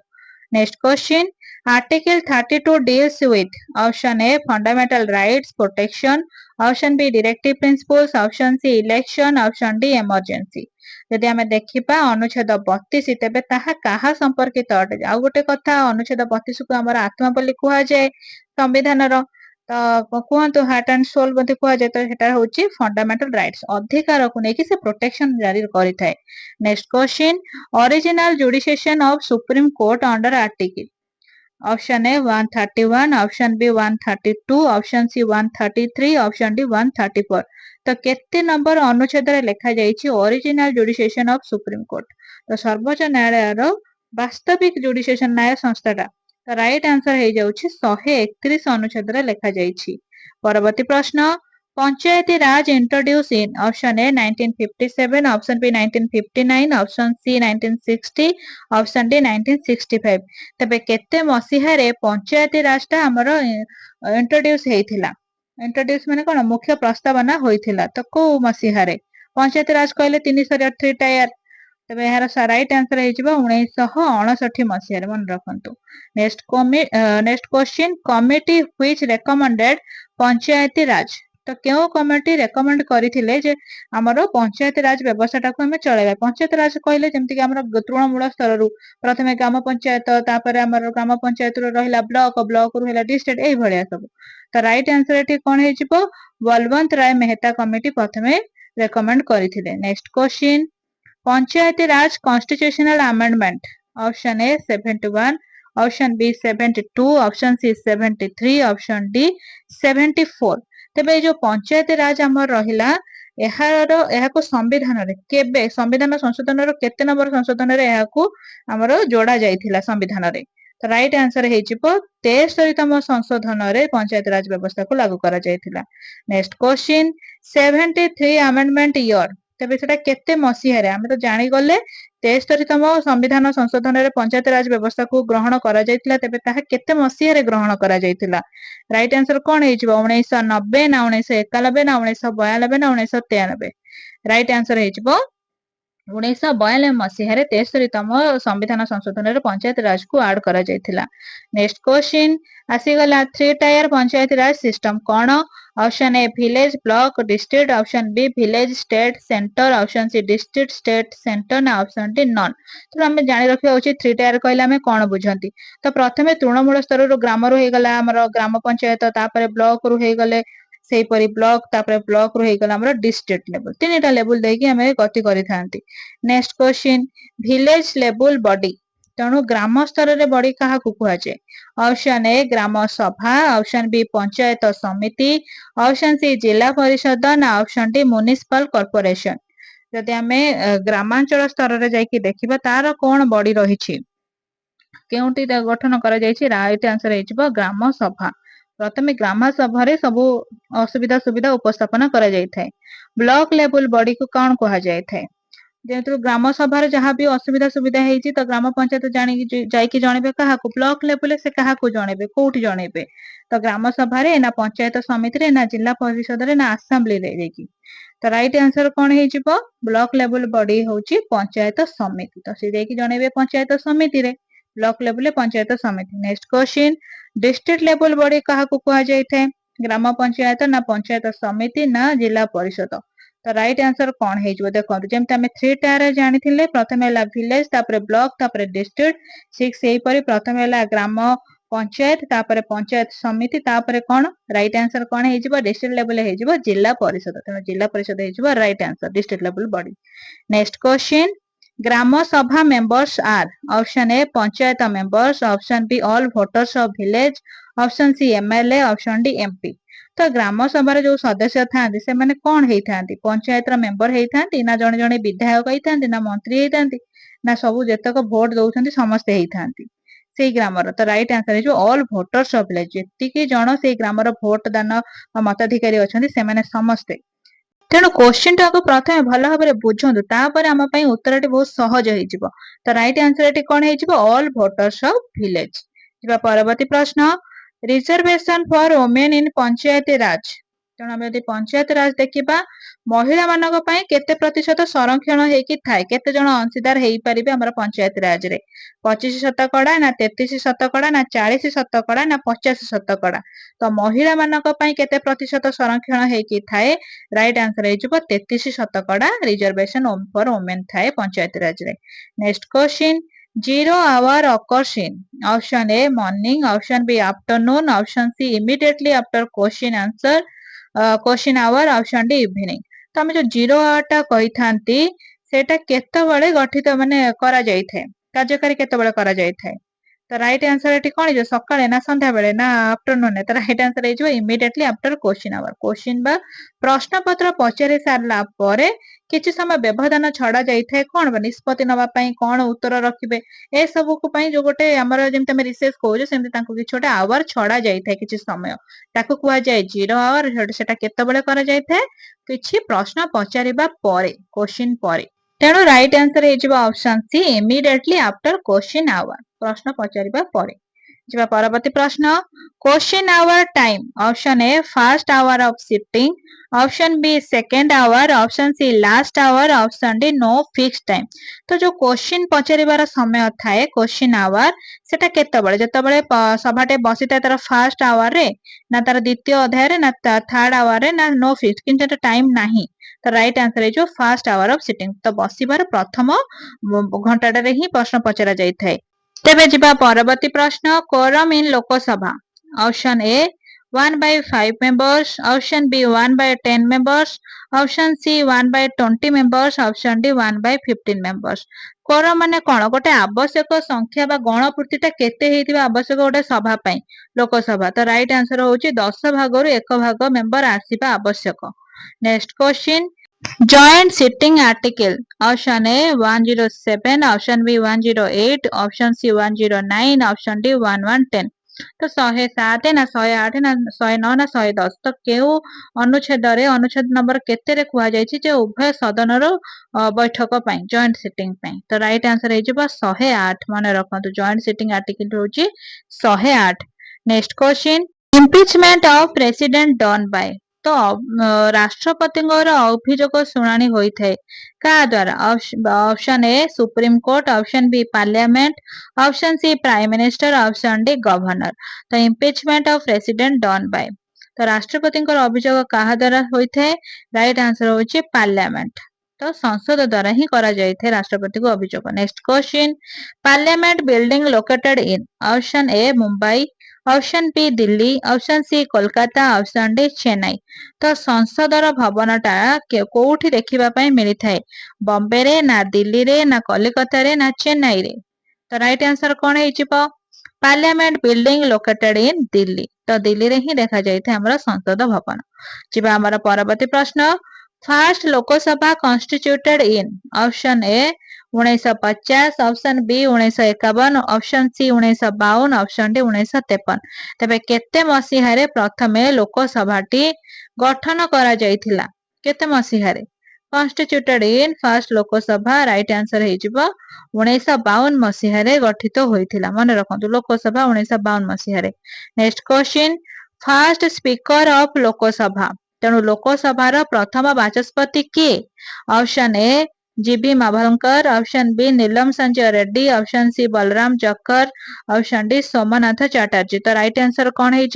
Next question, Article 32 deals with option A fundamental rights protection, option B directive principles, option C election, option D emergency। ଯଦି ଆମେ ଦେଖିବା ଅନୁଚ୍ଛେଦ 32 ତେବେ ତାହା କାହା ସମ୍ପର୍କିତ ଅଟେ? ଆଉ ଗୋଟେ କଥା, ଅନୁଚ୍ଛେଦ 32 କୁ ଆମର ଆତ୍ମା ବୋଲି କୁହାଯାଏ ସମ୍ବିଧାନର। ତ କୁହନ୍ତୁ ହାର୍ଟ ଆଣ୍ଡ ସୋଲ ମଧ୍ୟ କୁହାଯାଏ। ତ ସେଟା ହଉଛି ଫଣ୍ଡାମେଣ୍ଟାଲ ରାଇଟ୍ସ, ଅଧିକାରକୁ ନେଇକି ସେ ପ୍ରୋଟେକ୍ସନ ଜାରି କରିଥାଏ। Next question, original jurisdiction of supreme court under article. Option A 131, option B 132, option C 133, option D 134। ତ କେତେ ନମ୍ବର ଅନୁଚ୍ଛେଦରେ ଲେଖାଯାଇଛି original jurisdiction of supreme court? ତ ସର୍ବୋଚ୍ଚ ନ୍ୟାୟାଳୟର ବାସ୍ତବିକ ଜୁଡିସିଏସନ ନ୍ୟାୟ ସଂସ୍ଥାଟା। ତ ରାଇଟ ଆନ୍ସର ହେଇଯାଉଛି 131 ଅନୁଚ୍ଛେଦରେ ଲେଖାଯାଇଛି। ପରବର୍ତ୍ତୀ ପ୍ରଶ୍ନ, Panchayati Raj introduce in. Option A 1957, option B 1959, option C 1960, option D 1965। ତେବେ କେତେ ମସିହାରେ ପଞ୍ଚାୟତି ରାଜଟା ଆମର ଇଣ୍ଟ୍ରୋଡ୍ୟୁସ ହେଇଥିଲା? ଇଣ୍ଟ୍ରୋଡ୍ୟୁସ ମାନେ କଣ? ମୁଖ୍ୟ ପ୍ରସ୍ତାବନା ହୋଇଥିଲା। ତ କୋଉ ମସିହାରେ? ପଞ୍ଚାୟତି ରାଜ କହିଲେ 3 ଟାୟାର। ତେବେ ଏହାର ରାଇଟ ଆନ୍ସର ହେଇଯିବ 1959 ମସିହାରେ, ମନେ ରଖନ୍ତୁ। Next question, committee which recommended Panchayati Raj. ତ କେଉଁ କମିଟି ରେକମେଣ୍ଡ କରିଥିଲେ ଯେ ଆମର ପଞ୍ଚାୟତ ରାଜ ବ୍ୟବସ୍ଥାଟାକୁ ଆମେ ଚଳେଇବା? ପଞ୍ଚାୟତ ରାଜ କହିଲେ ଯେମିତିକି ଆମର ତୃଣମୂଳ ସ୍ତରରୁ ପ୍ରଥମେ ଗ୍ରାମ ପଞ୍ଚାୟତ, ତାପରେ ଆମର ଗ୍ରାମ ପଞ୍ଚାୟତରୁ ରହିଲା ବ୍ଲକ, ବ୍ଲକରୁ ହେଲା ଡିଷ୍ଟ୍ରିକ୍ଟ, ଏଇଭଳିଆ ସବୁ। ତ ରାଇଟ ଆନ୍ସର ଏଠି କଣ ହେଇଯିବ? ବଲବନ୍ତ ରାୟ ମେହେତା କମିଟି ପ୍ରଥମେ ରେକମେଣ୍ଡ କରିଥିଲେ। ନେକ୍ସଟ କ୍ୱେଶ୍ଚିନ୍, ପଞ୍ଚାୟତି ରାଜ କନଷ୍ଟିଟ୍ୟୁସନାଲ ଆମେଣ୍ଡମେଣ୍ଟ। ଅପସନ ଏ 71, ଅପସନ ବି 72, ଅପସନ ସି 73, ଅପସନ ଡି 74। ତେବେ ଏଇ ଯୋଉ ପଞ୍ଚାୟତି ରାଜ ଆମର ରହିଲା, ଏହାକୁ ସମ୍ବିଧାନରେ କେବେ, ସମ୍ବିଧାନ ସଂଶୋଧନର କେତେ ନମ୍ବର ସଂଶୋଧନରେ ଏହାକୁ ଆମର ଯୋଡା ଯାଇଥିଲା ସମ୍ବିଧାନରେ? ତ ରାଇଟ ଆନ୍ସର ହେଇଯିବ 73ତମ ସଂଶୋଧନରେ ପଞ୍ଚାୟତ ରାଜ ବ୍ୟବସ୍ଥାକୁ ଲାଗୁ କରାଯାଇଥିଲା। Next question, 73 amendment year. ତେବେ ସେଟା କେତେ ମସିହାରେ? ଆମେ ତ ଜାଣିଗଲେ 73ତମ ସମ୍ବିଧାନ ସଂଶୋଧନରେ ପଞ୍ଚାୟତ ରାଜ ବ୍ୟବସ୍ଥାକୁ ଗ୍ରହଣ କରାଯାଇଥିଲା। ତେବେ ତାହା କେତେ ମସିହାରେ ଗ୍ରହଣ କରାଯାଇଥିଲା? ରାଇଟ ଆନ୍ସର କଣ ହେଇଯିବ? 1990, ନା 1991, ନା 1992, ନା 1993? ରାଇଟ ଆନ୍ସର ହେଇଯିବ 1992 ମସିହାରେ 63ତମ ସମ୍ବିଧାନ ସଂଶୋଧନରେ ପଞ୍ଚାୟତ ରାଜକୁ ଆଡ୍ କରାଯାଇଥିଲା। ନେକ୍ସଟ କ୍ୱେଶ୍ଚିନ୍ ଆସିଗଲା 3 ଟାୟାର ପଞ୍ଚାୟତ ରାଜ ସିଷ୍ଟମ କଣ? Option A village block district, option B village state centre, option C district state centre ନା ଅପସନ୍ ଡି ନନ୍। ତେଣୁ ଆମେ ଜାଣି ରଖିବା ଉଚିତ 3 ଟାୟାର କହିଲେ ଆମେ କଣ ବୁଝନ୍ତି। ତ ପ୍ରଥମେ ତୃଣମୂଳ ସ୍ତରରୁ ଗ୍ରାମରୁ ହେଇଗଲା ଆମର ଗ୍ରାମ ପଞ୍ଚାୟତ, ତାପରେ ବ୍ଲକରୁ ହେଇଗଲେ ସେଇପରି ବ୍ଲକ, ତାପରେ ବ୍ଲକରୁ ହେଇଗଲା ଆମର ଡିଷ୍ଟ୍ରିକ୍ଟ ଲେବୁଲ। 3ଟା ଲେବୁଲ ଦେଇକି ଆମେ ଗତି କରିଥାନ୍ତି। ନେକ୍ସଟ କ୍ୱେଶ୍ଚିନ୍ ଭିଲେଜ ଲେବୁଲ ବଡି, ତେଣୁ ଗ୍ରାମ ସ୍ତରରେ ବଡି କାହାକୁ କୁହାଯାଏ? ଅପସନ୍ ଏ ଗ୍ରାମ ସଭା, ଅପସନ୍ ବି ପଞ୍ଚାୟତ ସମିତି, ଅପସନ୍ ସି ଜିଲ୍ଲା ପରିଷଦ ନା ଅପସନ୍ ଡି ମ୍ୟୁନିସିପାଲ କର୍ପୋରେସନ। ଯଦି ଆମେ ଗ୍ରାମାଞ୍ଚଳ ସ୍ତରରେ ଯାଇକି ଦେଖିବା ତାର କଣ ବଡି ରହିଛି, କେଉଁଠି ଗଠନ କରାଯାଇଛି, ରାଇଟ ଆନ୍ସର ହେଇଯିବ ଗ୍ରାମ ସଭା। ପ୍ରଥମେ ଗ୍ରାମ ସଭାରେ ସବୁ ଅସୁବିଧା ସୁବିଧା ଉପସ୍ଥାପନ କରାଯାଇଥାଏ। ବ୍ଲକ ଲେବୁଲ ବଡିକୁ କଣ କୁହାଯାଇଥାଏ? ଯେହେତୁ ଗ୍ରାମ ସଭାରେ ଯାହା ବି ଅସୁବିଧା ସୁବିଧା ହେଇଛି ତ ଗ୍ରାମ ପଞ୍ଚାୟତ ଜାଣିକି ଯାଇକି ଜଣେଇବେ କାହାକୁ? ବ୍ଲକ ଲେବୁଲରେ ସେ କାହାକୁ ଜଣେଇବେ, କୋଉଠି ଜଣେଇବେ? ତ ଗ୍ରାମ ସଭାରେ ନା ପଞ୍ଚାୟତ ସମିତିରେ ନା ଜିଲ୍ଲା ପରିଷଦରେ ନା ଆସେମ୍ବଲିରେ ଯାଇକି। ତ ରାଇଟ ଆନ୍ସର କଣ ହେଇଯିବ? ବ୍ଲକ ଲେବୁଲ ବଡି ହଉଛି ପଞ୍ଚାୟତ ସମିତି। ତ ସେ ଯାଇକି ଜଣେଇବେ ପଞ୍ଚାୟତ ସମିତିରେ, ବ୍ଲକ ଲେବୁଲରେ ପଞ୍ଚାୟତ ସମିତି। ନେକ୍ସଟ କ୍ୱେଶ୍ଚିନ୍ ଡିଷ୍ଟ୍ରିକ୍ଟ ଲେବୁଲ ବଡି କାହାକୁ କୁହାଯାଇଥାଏ? ଗ୍ରାମ ପଞ୍ଚାୟତ ନା ପଞ୍ଚାୟତ ସମିତି ନା ଜିଲ୍ଲା ପରିଷଦ। ତ ରାଇଟ ଆନ୍ସର କଣ ହେଇଯିବ ଦେଖନ୍ତୁ, ଯେମିତି ଆମେ 3 ଟାୟାର ଜାଣିଥିଲେ ପ୍ରଥମେ ହେଲା ଭିଲେଜ, ତାପରେ ବ୍ଲକ, ତାପରେ ଡିଷ୍ଟ୍ରିକ୍ଟ, ଠିକ ସେଇପରି ପ୍ରଥମେ ହେଲା ଗ୍ରାମ ପଞ୍ଚାୟତ, ତାପରେ ପଞ୍ଚାୟତ ସମିତି, ତାପରେ କଣ? ରାଇଟ ଆନ୍ସର କଣ ହେଇଯିବ? ଡିଷ୍ଟ୍ରିକ୍ଟ ଲେବୁଲ ହେଇଯିବ ଜିଲ୍ଲା ପରିଷଦ। ତେଣୁ ଜିଲ୍ଲା ପରିଷଦ ହେଇଯିବ ରାଇଟ ଆନ୍ସର ଡିଷ୍ଟ୍ରିକ୍ଟ ଲେବୁଲ body. Next question gram sabha members are, option A panchayat members, option B all voters of village, option C MLA, option D MP. ତ ଗ୍ରାମ ସଭାରେ ଯୋଉ ସଦସ୍ୟ ଥାନ୍ତି ସେମାନେ କଣ ହେଇଥାନ୍ତି? ପଞ୍ଚାୟତର ମେମ୍ବର ହେଇଥାନ୍ତି ନା ଜଣେ ଜଣେ ବିଧାୟକ ହେଇଥାନ୍ତି ନା ମନ୍ତ୍ରୀ ହେଇଥାନ୍ତି ନା ସବୁ ଯେତେକ ଭୋଟ ଦଉଛନ୍ତି ସମସ୍ତେ ହେଇଥାନ୍ତି ସେଇ ଗ୍ରାମର। ତ ରାଇଟ ଆନ୍ସର ହେଇଯିବ ଅଲ୍ ଭୋଟର୍ସ ଅଫ ଭିଲେଜ। ଯେତିକି ଜଣ ସେଇ ଗ୍ରାମର ଭୋଟ ଦାନ ମତାଧିକାରୀ ଅଛନ୍ତି ସେମାନେ ସମସ୍ତେ। ତେଣୁ କ୍ୱେଶ୍ଚିନ ଟାକୁ ପ୍ରଥମେ ଭଲ ଭାବରେ ବୁଝନ୍ତୁ, ତାପରେ ଆମ ପାଇଁ ଉତ୍ତରଟି ବହୁତ ସହଜ ହେଇଯିବ। ତ ରାଇଟ ଆନ୍ସର ଏଠି କଣ ହେଇଯିବ? All voters of village. ଯିବା ପରବର୍ତ୍ତୀ ପ୍ରଶ୍ନ reservation for women in panchayat raj. ତେଣୁ ଆମେ ଯଦି ପଞ୍ଚାୟତ ରାଜ ଦେଖିବା ମହିଳା ମାନଙ୍କ ପାଇଁ କେତେ ପ୍ରତିଶତ ସଂରକ୍ଷଣ ହେଇକି ଥାଏ, କେତେ ଜଣ ଅଂଶୀଦାର ହେଇପାରିବେ ଆମର ପଞ୍ଚାୟତ ରାଜରେ? 25% ନା 33% ନା 40% ନା 50%। ତ ମହିଳା ମାନଙ୍କ ପାଇଁ କେତେ ପ୍ରତିଶତ ସଂରକ୍ଷଣ ହେଇକି ଥାଏ? ରାଇଟ ଆନ୍ସର ହେଇଯିବ 33% ରିଜର୍ଭେସନ ଫର ଓମେନ ଥାଏ ପଞ୍ଚାୟତ ରାଜରେ। Next question zero hour occurs in, option A morning, option B afternoon, option C immediately after question answer question hour, option D evening. ତ ଆମେ ଯୋଉ ଜିରୋ ଆୱାର ଟା କହିଥାନ୍ତି ସେଇଟା କେତେବେଳେ ଗଠିତ ମାନେ କରାଯାଇଥାଏ, କାର୍ଯ୍ୟକାରୀ କେତେବେଳେ କରାଯାଇଥାଏ? ତ ରାଇଟ ଆନ୍ସର ଏଠି କଣ ହେଇଯିବ? ସକାଳେ ନା ସନ୍ଧ୍ୟାବେଳେ ନା ଆଫ୍ଟରନୁନରେ? ତ ରାଇଟ ଆନ୍ସର ହେଇଯିବ immediately after question hour. Question ବା ପ୍ରଶ୍ନପତ୍ର ପଚାରି ସାରିଲା ପରେ କିଛି ସମୟ ବ୍ୟବଧାନ ଛଡା ଯାଇଥାଏ କଣ ବା ନିଷ୍ପତ୍ତି ନବା ପାଇଁ, କଣ ଉତ୍ତର ରଖିବେ ଏ ସବୁକୁ ପାଇଁ। ଯୋଉ ଗୋଟେ ଆମର ଯେମିତି ଆମେ ରିସେସ କହୁଛେ ସେମିତି ତାଙ୍କୁ କିଛି ଗୋଟେ ଆୱାର ଛଡା ଯାଇଥାଏ କିଛି ସମୟ, ତାକୁ କୁହାଯାଏ ଜିରୋ ଆୱାର। ସେଟା କେତେବେଳେ କରାଯାଇଥାଏ? କିଛି ପ୍ରଶ୍ନ ପଚାରିବା ପରେ, କ୍ୱେଶ୍ଚିନ୍ ପରେ। ତେଣୁ ରାଇଟ ଆନ୍ସର ହେଇଯିବ option C immediately after question hour, ପ୍ରଶ୍ନ ପଚାରିବା ପରେ। ଯିବା ପରବର୍ତ୍ତୀ ପ୍ରଶ୍ନ question hour time, option A first hour of sitting, option B second hour, option C last hour, option D no fix time. ତ ଯୋଉ କ୍ୱେଶ୍ଚିନ୍ ପଚାରିବାର ସମୟ ଥାଏ କ୍ୱେଶ୍ଚିନ୍ ଆୱାର ସେଟା କେତେବେଳେ? ଯେତେବେଳେ ସଭାଟେ ବସିଥାଏ ତାର ଫାର୍ଷ୍ଟ ଆୱାରରେ ନା ତାର ଦ୍ୱିତୀୟ ଅଧ୍ୟାୟରେ ନା ଥାର୍ଡ ଆୱାରରେ ନା ନୋ ଫିକ୍ସ, କିନ୍ତୁ ଏଟା ଟାଇମ ନାହିଁ। ତ ରାଇଟ ଆନ୍ସର ହେଇଯିବ ଫାର୍ଷ୍ଟ ଆୱାର ଅଫ ସିଟିଂ। ତ ବସିବାର ପ୍ରଥମ ଘଣ୍ଟାଟାରେ ହିଁ ପ୍ରଶ୍ନ ପଚରା ଯାଇଥାଏ। ତେବେ ଯିବା ପରବର୍ତ୍ତୀ ପ୍ରଶ୍ନ quorum in Lok Sabha, option A 1/5 members, option B 1/10 members, option C 1/20 members, option D 1/15 members। Quorum ମାନେ କଣ? ଗୋଟେ ଆବଶ୍ୟକ ସଂଖ୍ୟା ବା ଗଣପୂର୍ତ୍ତିଟା କେତେ ହେଇଥିବା ଆବଶ୍ୟକ ଗୋଟେ ସଭା ପାଇଁ, ଲୋକସଭା। ତ ରାଇଟ ଆନ୍ସର ହଉଛି 10 ଭାଗରୁ 1 ଭାଗ ମେମ୍ବର ଆସିବା ଆବଶ୍ୟକ। Next question joint sitting article, option A 107, option B 108, option C 109, option D 1110। ତ 107 ନା 108 ନା 109 ନା 110। ତ କେଉଁ ଅନୁଚ୍ଛେଦରେ ଅନୁଚ୍ଛେଦ ନମ୍ବର କେତେରେ କୁହାଯାଇଛି ଯେ ଉଭୟ ସଦନର ବୈଠକ ପାଇଁ, ଜଏଣ୍ଟ ସିଟିଂ ପାଇଁ? ତ ରାଇଟ ଆନ୍ସର ହେଇଯିବ 108। ମନେ ରଖନ୍ତୁ ଜଏଣ୍ଟ ସିଟିଂ ଆର୍ଟିକଲ ହଉଛି 108। Next question impeachment of president done by, तो राष्ट्रपतिଙ୍କର अभियोग शुणाणी होइथाय का द्वारा option A supreme court, option B parliament, option C prime minister, option D governor. तो impeachment of president done by तो राष्ट्रपतिଙ୍କର अभियोग काहा द्वारा होइथाय राइट आंसर होची पार्लियामेंट तो संसद द्वारा ही करा जाइथे राष्ट्रपति को अभियोग। Next question parliament building located in option A Mumbai, option B Delhi, option C Kolkata, option D Chennai. तो संसदर भवनटा कोठी देखिबा पई मिली थाए बॉम्बे रे ना दिल्ली रे ना कोलकाता रे ना चेन्नई रे। तो राइट आंसर कोन हे जिवो पार्लियामेंट बिल्डिंग लोकेटेड इन दिल्ली तो दिल्ली रे ही देखा जाइथे हमर संसद भवन। जिबा हमर परवर्ती प्रश्न first Lok Sabha constituted in option A 1950, option B 1951, option C 1952, option D 1953। तबे केते मसीहा रे प्रथमे लोकसभाटी गठन करा जाइथिला केते मसीहा रे constituted in first Lok Sabha right answer हे जिवो 1952 मसीहा रे गठित होइथिला मन रखंतु लोकसभा 1952 मसीहा रे। Next question first speaker of Lok Sabha तेणु लोकसभार प्रथम बाचस्पति किए option A G B Mavalankar, option B Neelam Sanjay Reddy, option C Balram Jakhar, option D Somnath Chatterjee. तो राइट आंसर कौन है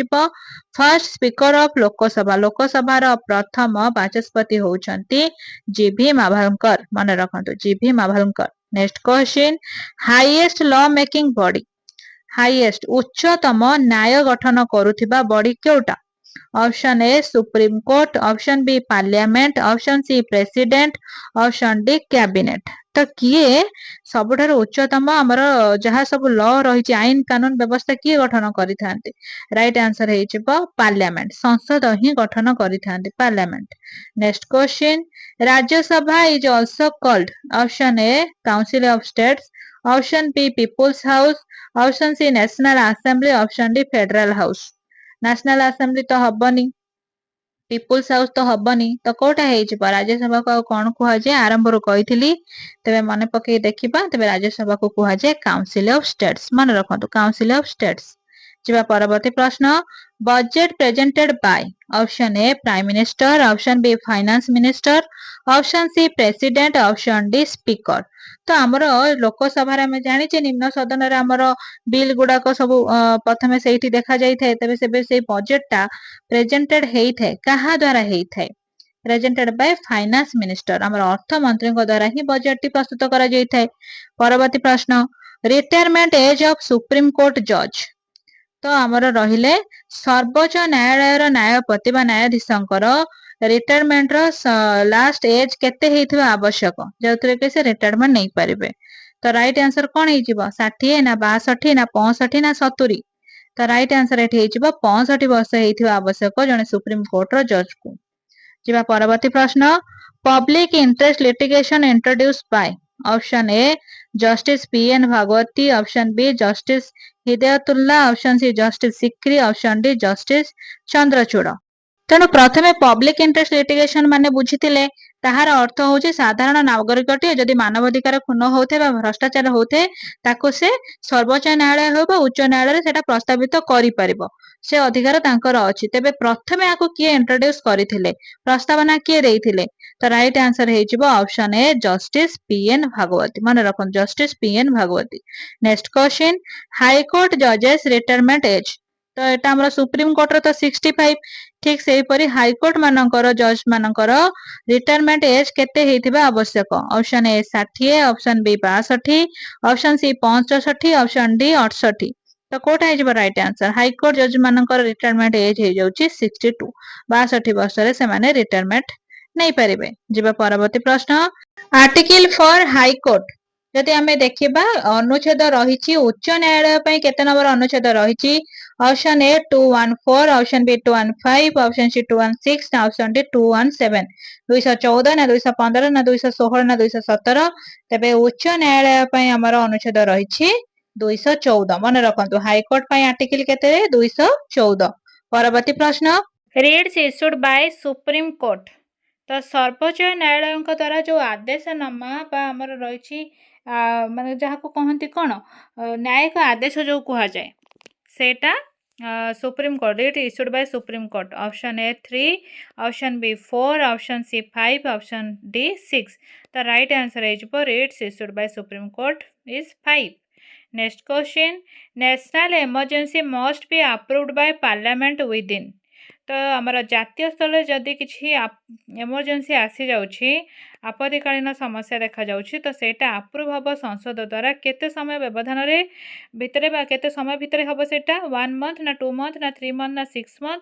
फर्स्ट स्पीकर ऑफ लोकसभा लोकसभार प्रथम बाचस्पति होउछंती जीबी माभलकर मन रखंतु G B Mavalankar. Next question highest law making body highest उच्चतम न्याय गठन करुथिबा बॉडी केउटा option A supreme court, option B parliament, option C president, option D cabinet. तो किए सबुठार उच्चतम आमर जहाँ सब लॉ रही आईन कानून व्यवस्था किए गठन करिथांती राइट आंसर हे पार्लियामेंट संसद ही गठन करिथांती parliament. Next question Rajya Sabha is also called option A council of states, option B people's house, option C national assembly, option D federal house. National assembly तो हबनी पीपुल्स हाउस तो हबनी तो कोटा है राज्यसभा को कौन कह जाए आरंभ रू कही तेरे मन पकई देखा तेरे राज्यसभा को कह जाए काउंसिल ऑफ स्टेट्स मन रखु काउंसिल ऑफ स्टेट्स। जीवा परवर्ती प्रश्न budget presented by option A prime minister, option B finance minister, option C president, option D speaker. तो आमर लोकसभा में जानी निम्न सदन रे आमर बिल गुड़ाक सब प्रथम से देखा जाए तेज से बजेटा प्रेजेंटेड होता क्या द्वारा होता है प्रेजेंटेड बाय फाइनेंस मिनिस्टर आमर अर्थ मंत्री द्वारा ही बजेट टी प्रस्तुत करा जाए। परवर्ती प्रश्न retirement age of supreme court जज तो आमर रहिले सर्वोच्च न्यायालय न्यायपति बा न्यायाधीशंकर रिटायरमेंट लास्ट एज केते हेइथिबा आवश्यक जोथरे के से रिटायरमेंट नहीं पारिबे। तो राइट आंसर कोन हे जिवो 60 ना 62 ना 65 ना 70। तो राइट आंसर एठी हे जिवो 65 वर्ष हेइथिबा आवश्यक जने सुप्रीम कोर्ट रो जज को। जिबा परवर्ती प्रश्न public interest litigation introduced by option A justice P N Bhagwati, option B justice Hidayatullah, option C justice Sikri, option D justice Chandrachud. तेणु प्रथमे पब्लिक इंटरेस्ट लिटिगेशन माने बुझीथिले ताहार अर्थ होची साधारण नागरिकटी जदि मानवाधिकार खून होते भ्रष्टाचार होते ताको से सर्वोच्च न्यायालय हो उच्च न्यायालय सेटा प्रस्तावित करि परिबो से अधिकार तांकर अछि। तेबे प्रथमे आको किए इंट्रोड्यूस करिथिले प्रस्तावना किए देइथिले तो राइट आंसर हे जिवो ऑप्शन ए जस्टिस पीएन भागवती मन रखन जस्टिस पीएन भागवती। नेक्स्ट क्वेश्चन हाई कोर्ट जजेस रिटायरमेंट एज तो एटा हमर सुप्रीम कोर्ट रो तो 65 ठीक से परी हाई कोर्ट मानकर जज मानकर रिटायरमेंट एज केते हेइथिबा आवश्यक option A 60, option B 62, option C 65, option D 68। तो कोटा हे जिवो राइट आंसर हाई कोर्ट जज मानकर रिटायरमेंट एज हे जाउची 62 62 वर्ष रे से माने रिटायरमेंट नहीं पारिबे। जिबा परवर्ती प्रश्न आर्टिकल फॉर हाई कोर्ट जदि आमे देखिबा अनुच्छेद रहिछि उच्च न्यायालय पई केते नंबर अनुच्छेद रहिछि option A 214, option B 215, option C 216, option D 217। 214 ना 215 ना 216 ना 217 तबे उच्च न्यायालय पई हमर अनुच्छेद रहिछि 214 मन रखंतु हाई कोर्ट पई आर्टिकल केते 214। परवर्ती प्रश्न reads issued by supreme court तो सर्वोच्च न्यायालय द्वारा जो आदेशनामा बा हमर रहिछि माने जहाँ को कहती कौन न्यायिक आदेश जो कह जाए सेटा Supreme Court, it issued by Supreme Court. Option A 3, option B 4, option C 5, option D 6. The right answer is for it's issued by Supreme Court is 5. Next question, national emergency must be approved by parliament within. तो आमर जातीय स्तर में जदि किसी emergency आसी जाउछि आपत्तिकालीन समस्या देखा जाउछि तो सेटा अप्रूव हम संसद द्वारा केते समय व्यवधान रे भितरे बा केते समय भितरे हम सेटा 1 मंथ ना 2 मंथ ना 3 मंथ ना 6 मंथ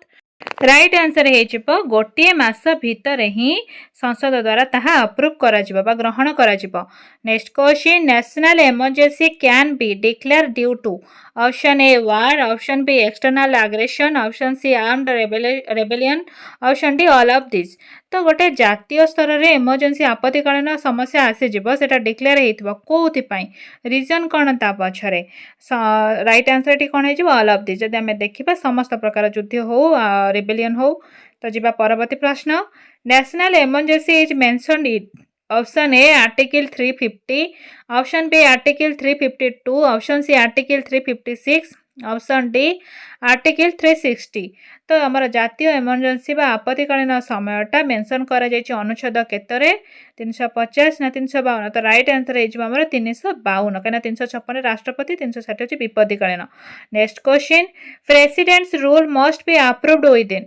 राइट आंसर हो गोटे मास भितर ही संसद द्वारा ताहा अप्रूव करा ग्रहण करा। Next question, national emergency can be declare due to option A war, option B external aggression, option C armed rebellion, option D all of this. तो गोटे जातीय स्तर में इमरजेंसी आपत्तिकालीन समस्या आसीजिव सेटा डिक्लेयर होइथिबो कोउथिपाई रीजन कौन ता पछरे राइट आंसर टी कौन हो ऑल ऑफ दिस। जदि आम देखा समस्त प्रकार युद्ध हो रेबेलियन हो तो जीवा परवर्ती प्रश्न, national emergency is mentioned it option A article 350, option B article 352, option C article 356, option D article 360। तो आमर जातीय इमरजेंसी बा आपत्तिकालीन समयटा मेंशन करा जायछि अनुच्छेद केतरे 350 ना 352। तो राइट आंसर हो आमर 352 कहीं 356 राष्ट्रपति 360 होछि विपत्तिकालीन। Next question, president's rule must be approved within.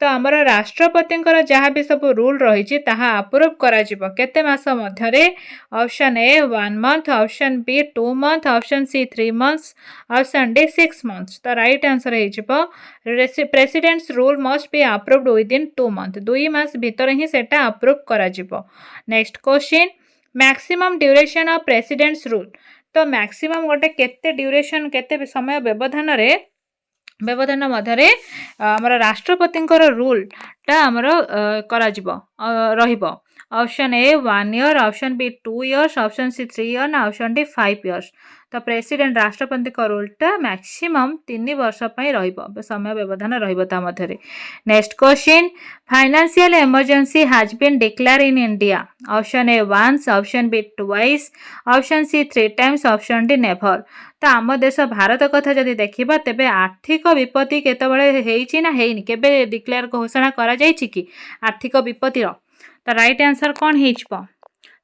तो आमर राष्ट्रपति जहाँ भी सब रूल रही अप्रूव करते मास मध्य option A 1 month, option B 2 month, option C 3 months, option D 6 months. तो राइट आंसर हो president's rule must be approved within 2 month 2 मास भितर ही सेटा अप्रूव करा जिवो। Next question, maximum duration of president's rule. तो मैक्सिमम गोटे केते ड्यूरेशन केते समय व्यवधान मध्य आमर राष्ट्रपति रूल टा आमर रहिबो। Option A 1 year, option B 2 years, option C 3 year, option D 5 years. तो प्रेसिडेंट राष्ट्रपति रूलटा मैक्सिमम 3 वर्ष रहिबो समय व्यवधान रहिबो मध्य। Next question, financial emergency has been declare in India. Option A once, option B twice, option C 3 times, option D never. तो आम देश भारत कथा जदि देखा तेबे आर्थिक विपत्ति केतबेले हेइछि ना हेइनि केबे डिक्लेयर घोषणा करा जायछि कि आर्थिक विपत्तिर। तो राइट आंसर कौन हो?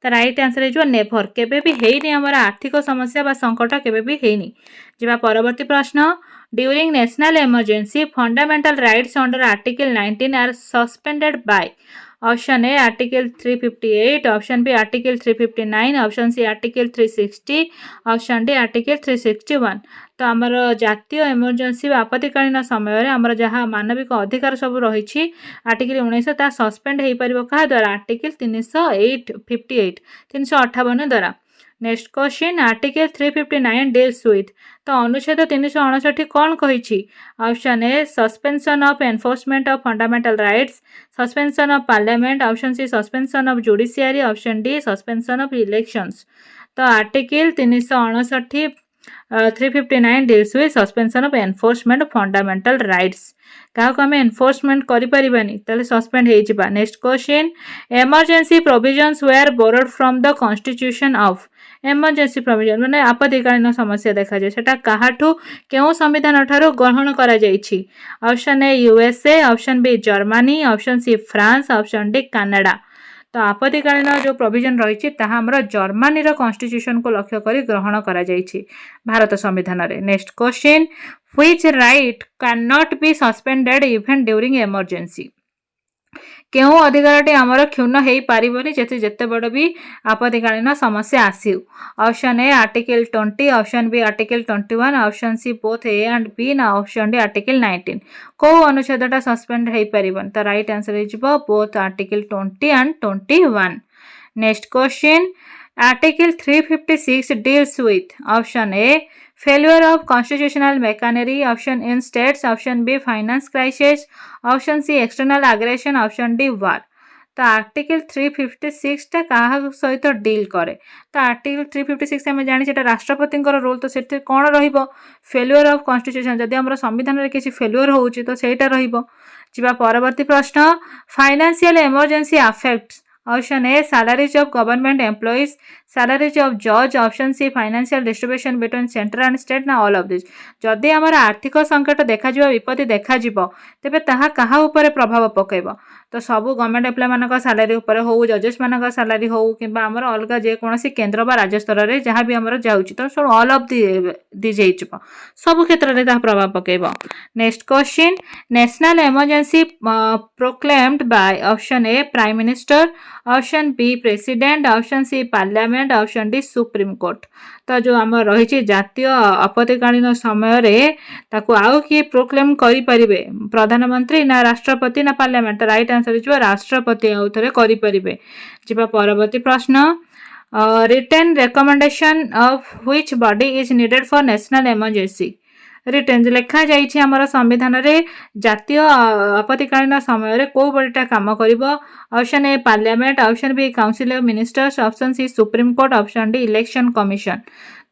तो राइट आंसर हो नेभर केबे भी हेइनि आमर आर्थिक समस्या बा संकट केबे भी हेइनि। जिबा परवर्ती प्रश्न, during national emergency fundamental rights under article 19 are suspended by. Option A article 358, option B article 359, option C article 360, option D article 361। तो आमर जातीय इमरजेंसी आपत्तिकालीन समय आमर जहाँ मानविक अधिकार सब रही आर्टिकल 19 ता सस्पेंड हो पार क्या द्वारा आर्टिकल 358 द्वारा। Next question, article 359 deals with. तो अनुच्छेद 359 कौन कही? Option A suspension of enforcement of fundamental rights, suspension of parliament, option C suspension of judiciary, option D suspension of elections. तो article 359 359 deals with suspension of enforcement of fundamental rights. क्या आम enforcement करें suspend हो। Next question, emergency provisions were borrowed from the constitution of. Emergency provision माने आपत्तिकालीन समस्या देखा जाए सेटा काहाठू केउ संविधान ठारू ग्रहण करा जायछि। Option A U S A, option B Germany, option C France, option D Canada. तो आपत्तिकालीन जो प्रोविजन रही हमर जर्मनी कॉन्स्टिट्यूशन को लक्ष्य कर ग्रहण करा जायछि भारत संविधान रे। Next question, which right can not be suspended even during emergency. केउ अधिकारटी आमर क्षुण्ण हो पारिबनी जेते बड़ भी आपत्तिकालीन समस्या आसू। Option A article 20, option B article 21, option C both A and B ना ऑप्शन डी आर्टिकल 19। कौ अनुच्छेदटा सस्पेंड हो पारिबनी। तो राइट आंसर हो both article 20 and 21। Next question, article 356 deals with. Option A failure of constitutional machinery, option in states, option B finance crisis, option C external aggression, option D war। तो article 356 टा कहा सहित deal करे। तो article 356 आम जानी राष्ट्रपति role. तो से कौन रहिबो फेल्युअर ऑफ कॉन्स्टिट्यूशन जदि हमर संविधान रे किसी फेल्युअर होउची तो सेटा रहिबो। जिबा परवर्ती प्रश्न, financial emergency affects. Option A salaries of government employees, salaries of judge, option C financial distribution between center and state ना all of this। जदि आमर आर्थिक संकट देखा विपत्ति देखा तेबे ताहा कहा उपरे प्रभाव पकेब तो सबू गवर्नमेंट एम्प्लॉय मानक सैलरी उपर हो जजेस मानक सैलरी हो कि आमर अलग जेकोसी केन्द्र बा राज्य स्तर में जहाँ भी आमर जाऊँगी तो सब ऑल ऑफ दिज सब क्षेत्र में प्रभाव पकेब। Next question national emergency proclaimed by option A prime minister, option B president, option C parliament, option D supreme court. तो जो आम रही जातीय आपत्तिकालीन समय ताकू आउ किए प्रोक्लेम करें प्रधानमंत्री ना राष्ट्रपति ना पार्लियामेंट। तो राइट आंसर हो राष्ट्रपति आउ थे करें। जा परवर्ती प्रश्न written recommendation of which body is needed for national emergency. Written लिखा जाइए आमर संविधान रे जातीय आपत्तिकालीन समय कौ बॉडीटा काम कर। Option A parliament, option B council of ministers, option C supreme court, option D election commission.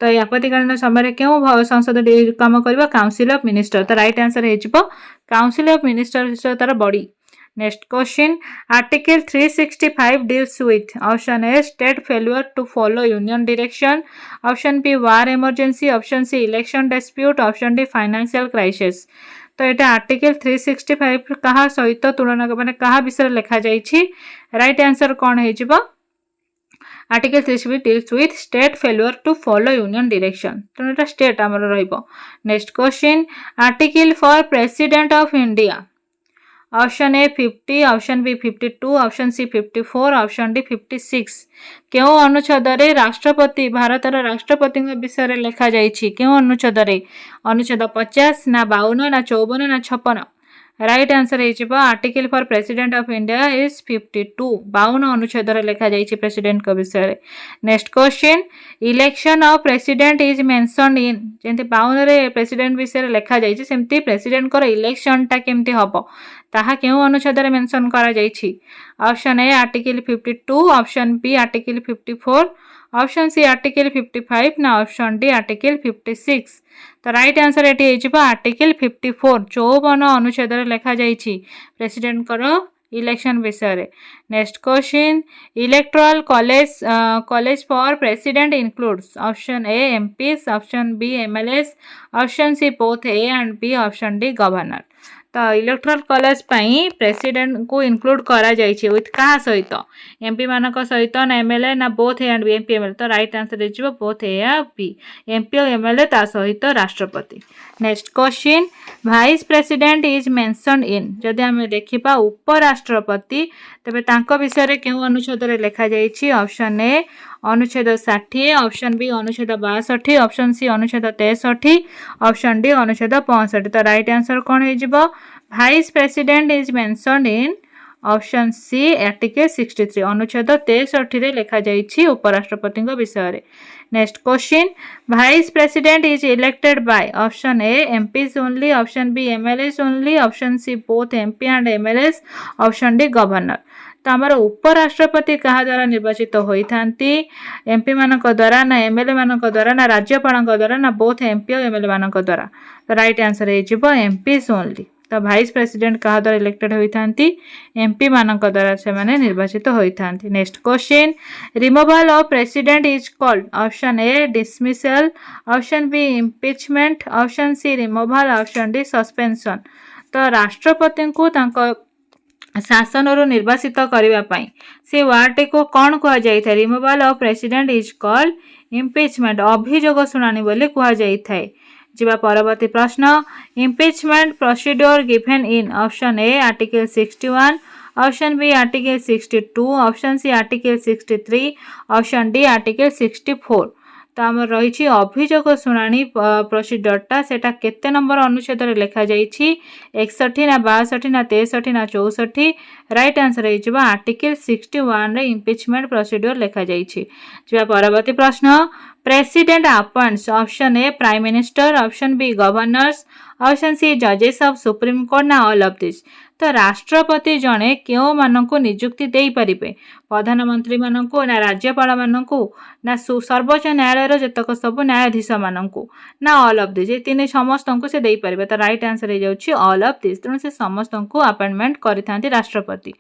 तो ये आपत्तिकालीन समय क्यों संसद काम कर काउंसिल ऑफ मिनिस्टर। तो राइट आंसर हो काउंसिल ऑफ मिनिस्टर तार body. Next question article 365 deals with option A state failure to follow union direction, option B war emergency, option C election dispute, option D financial crisis. तो ये article 365 कहा सहित तुलना माने कहा विषय लिखा जाइए। राइट आंसर कौन हो article 365 deals with state failure to follow union direction तेणु ये स्टेट आमर रहिबो। Next question article for president of India option A 50, option B 52, option C 54, option D 56। क्यों अनुच्छेद राष्ट्रपति भारतर राष्ट्रपति विषय लिखा जाइए क्यों अनुच्छेद अनुच्छेद 50 ना 52 ना 54 ना 56। राइट आंसर हो article for president of India is 52 52 अनुच्छेद लिखा जाइए प्रेसिडेंट को विषय। Next question election of president is mentioned इन जमी 52 प्रेसिडेंट विषय लिखा जाइए सेमती प्रेसिडेंट को इलेक्शन टा केमती हम ताहा क्यों अनुच्छेद मेंशन करा जाइए। Option A article 52, option B article 54, option C article 55 ना ऑप्शन डी आर्टिकल 56। तो राइट आंसर ये आर्टिकल 54 54 अनुच्छेद लिखा जाइए प्रेसिडेंट करो इलेक्शन विषय। Next question electoral college for president includes option A MPs, option B MLAs, option C both A and B, option D governor. तो electoral college president को include करा जाइए विथ क्या सहित एमपी मानक सहित ना एमएलए ना both A and B MP MLA. तो राइट आंसर हो बोथ ए या बी एमपी और एमएलए ता सहित राष्ट्रपति। Next question vice president is mentioned in जदि आम देखा उपराष्ट्रपति तेरे विषय क्यों अनुच्छेद लिखा जाइए। ऑप्शन ए अनुच्छेद 60, ऑप्शन बी अनुच्छेद 62, ऑप्शन सी अनुच्छेद 63, ऑप्शन डी अनुच्छेद 65। तो राइट आंसर कौन हो vice president is mentioned in option C article 63 अनुच्छेद 63 लिखा जाइए उपराष्ट्रपति विषय। Next question vice president is elected by option A MPs only, option B MLAs only, option C both MP and MLAs, option D governor. तो आमर उपराष्ट्रपति क्या द्वारा निर्वाचित होती एमपी मानक द्वारा ना एमएलए मानक द्वारा ना राज्यपाल द्वारा ना बोथ एमपी और एमएलए मानक द्वारा। तो राइट आंसर हो एमपीज ओनली। तो वाइस प्रेसिडेंट क्या द्वारा इलेक्टेड होती एमपी मानक द्वारा से माने निर्वाचित होती। Next question removal of president is called option A dismissal, option B impeachment, option C removal, option D suspension. तो राष्ट्रपति को शासन निर्वासित करने से वार्ड को कौन कह जाए removal of president is called impeachment अभियोग शुणाणी बोली कह जाए। जा परवर्ती प्रश्न impeachment procedure given in option A article 61, option B article 62, option C article 63, option D article 64। तो आम रही अभियोग शुणाणी प्रोसीड्योरटा सेटा केते नंबर अनुच्छेद लिखा जाइए 61 ना 62 ना 63 ना 64। राइट आंसर हो आर्टिकल 61 रे इम्पीचमेंट प्रोसीड्योर लिखा जाइए। जा परवर्ती प्रश्न president appoints option A prime minister, option B governors, option C जजेस ऑफ सुप्रीम कोर्ट ना ऑल ऑफ दिस। तो राष्ट्रपति जड़े क्यों मानक नियुक्ति दे पारे प्रधानमंत्री मानक ना राज्यपाल मानक ना सर्वोच्च न्यायालय जतक सब न्यायाधीश मानक ना ऑल ऑफ दिस। ये तीन समस्त को से दे पारे। तो राइट आंसर हो जाउछि ऑल ऑफ दिस तेणु से समस्त को अपॉइंटमेंट करिथांती राष्ट्रपति।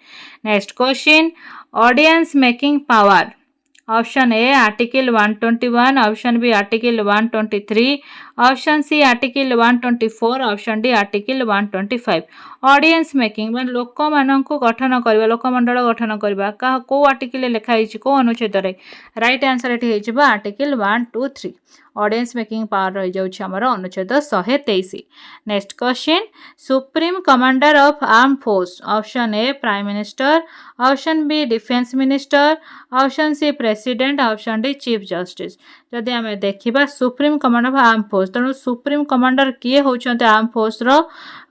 Next question audience making power option A article 121, option B article 123, option C article 124, option D article 125। Audience making मान लोक मानक गठन करवा लोकमंडल गठन करवा को आर्टिकल लिखाई को अनुच्छेद रे राइट आंसर ये आर्टिकल 123। ऑडियंस मेकिंग पावर रही जाउछि हमर अनुच्छेद 123। Next question supreme commander of arm force option A prime minister, option B defence minister, option C president, option D chief justice. जदि आम देखा supreme commander of arm force तेणु supreme commander किए होउछन्ते आर्म फोर्स रो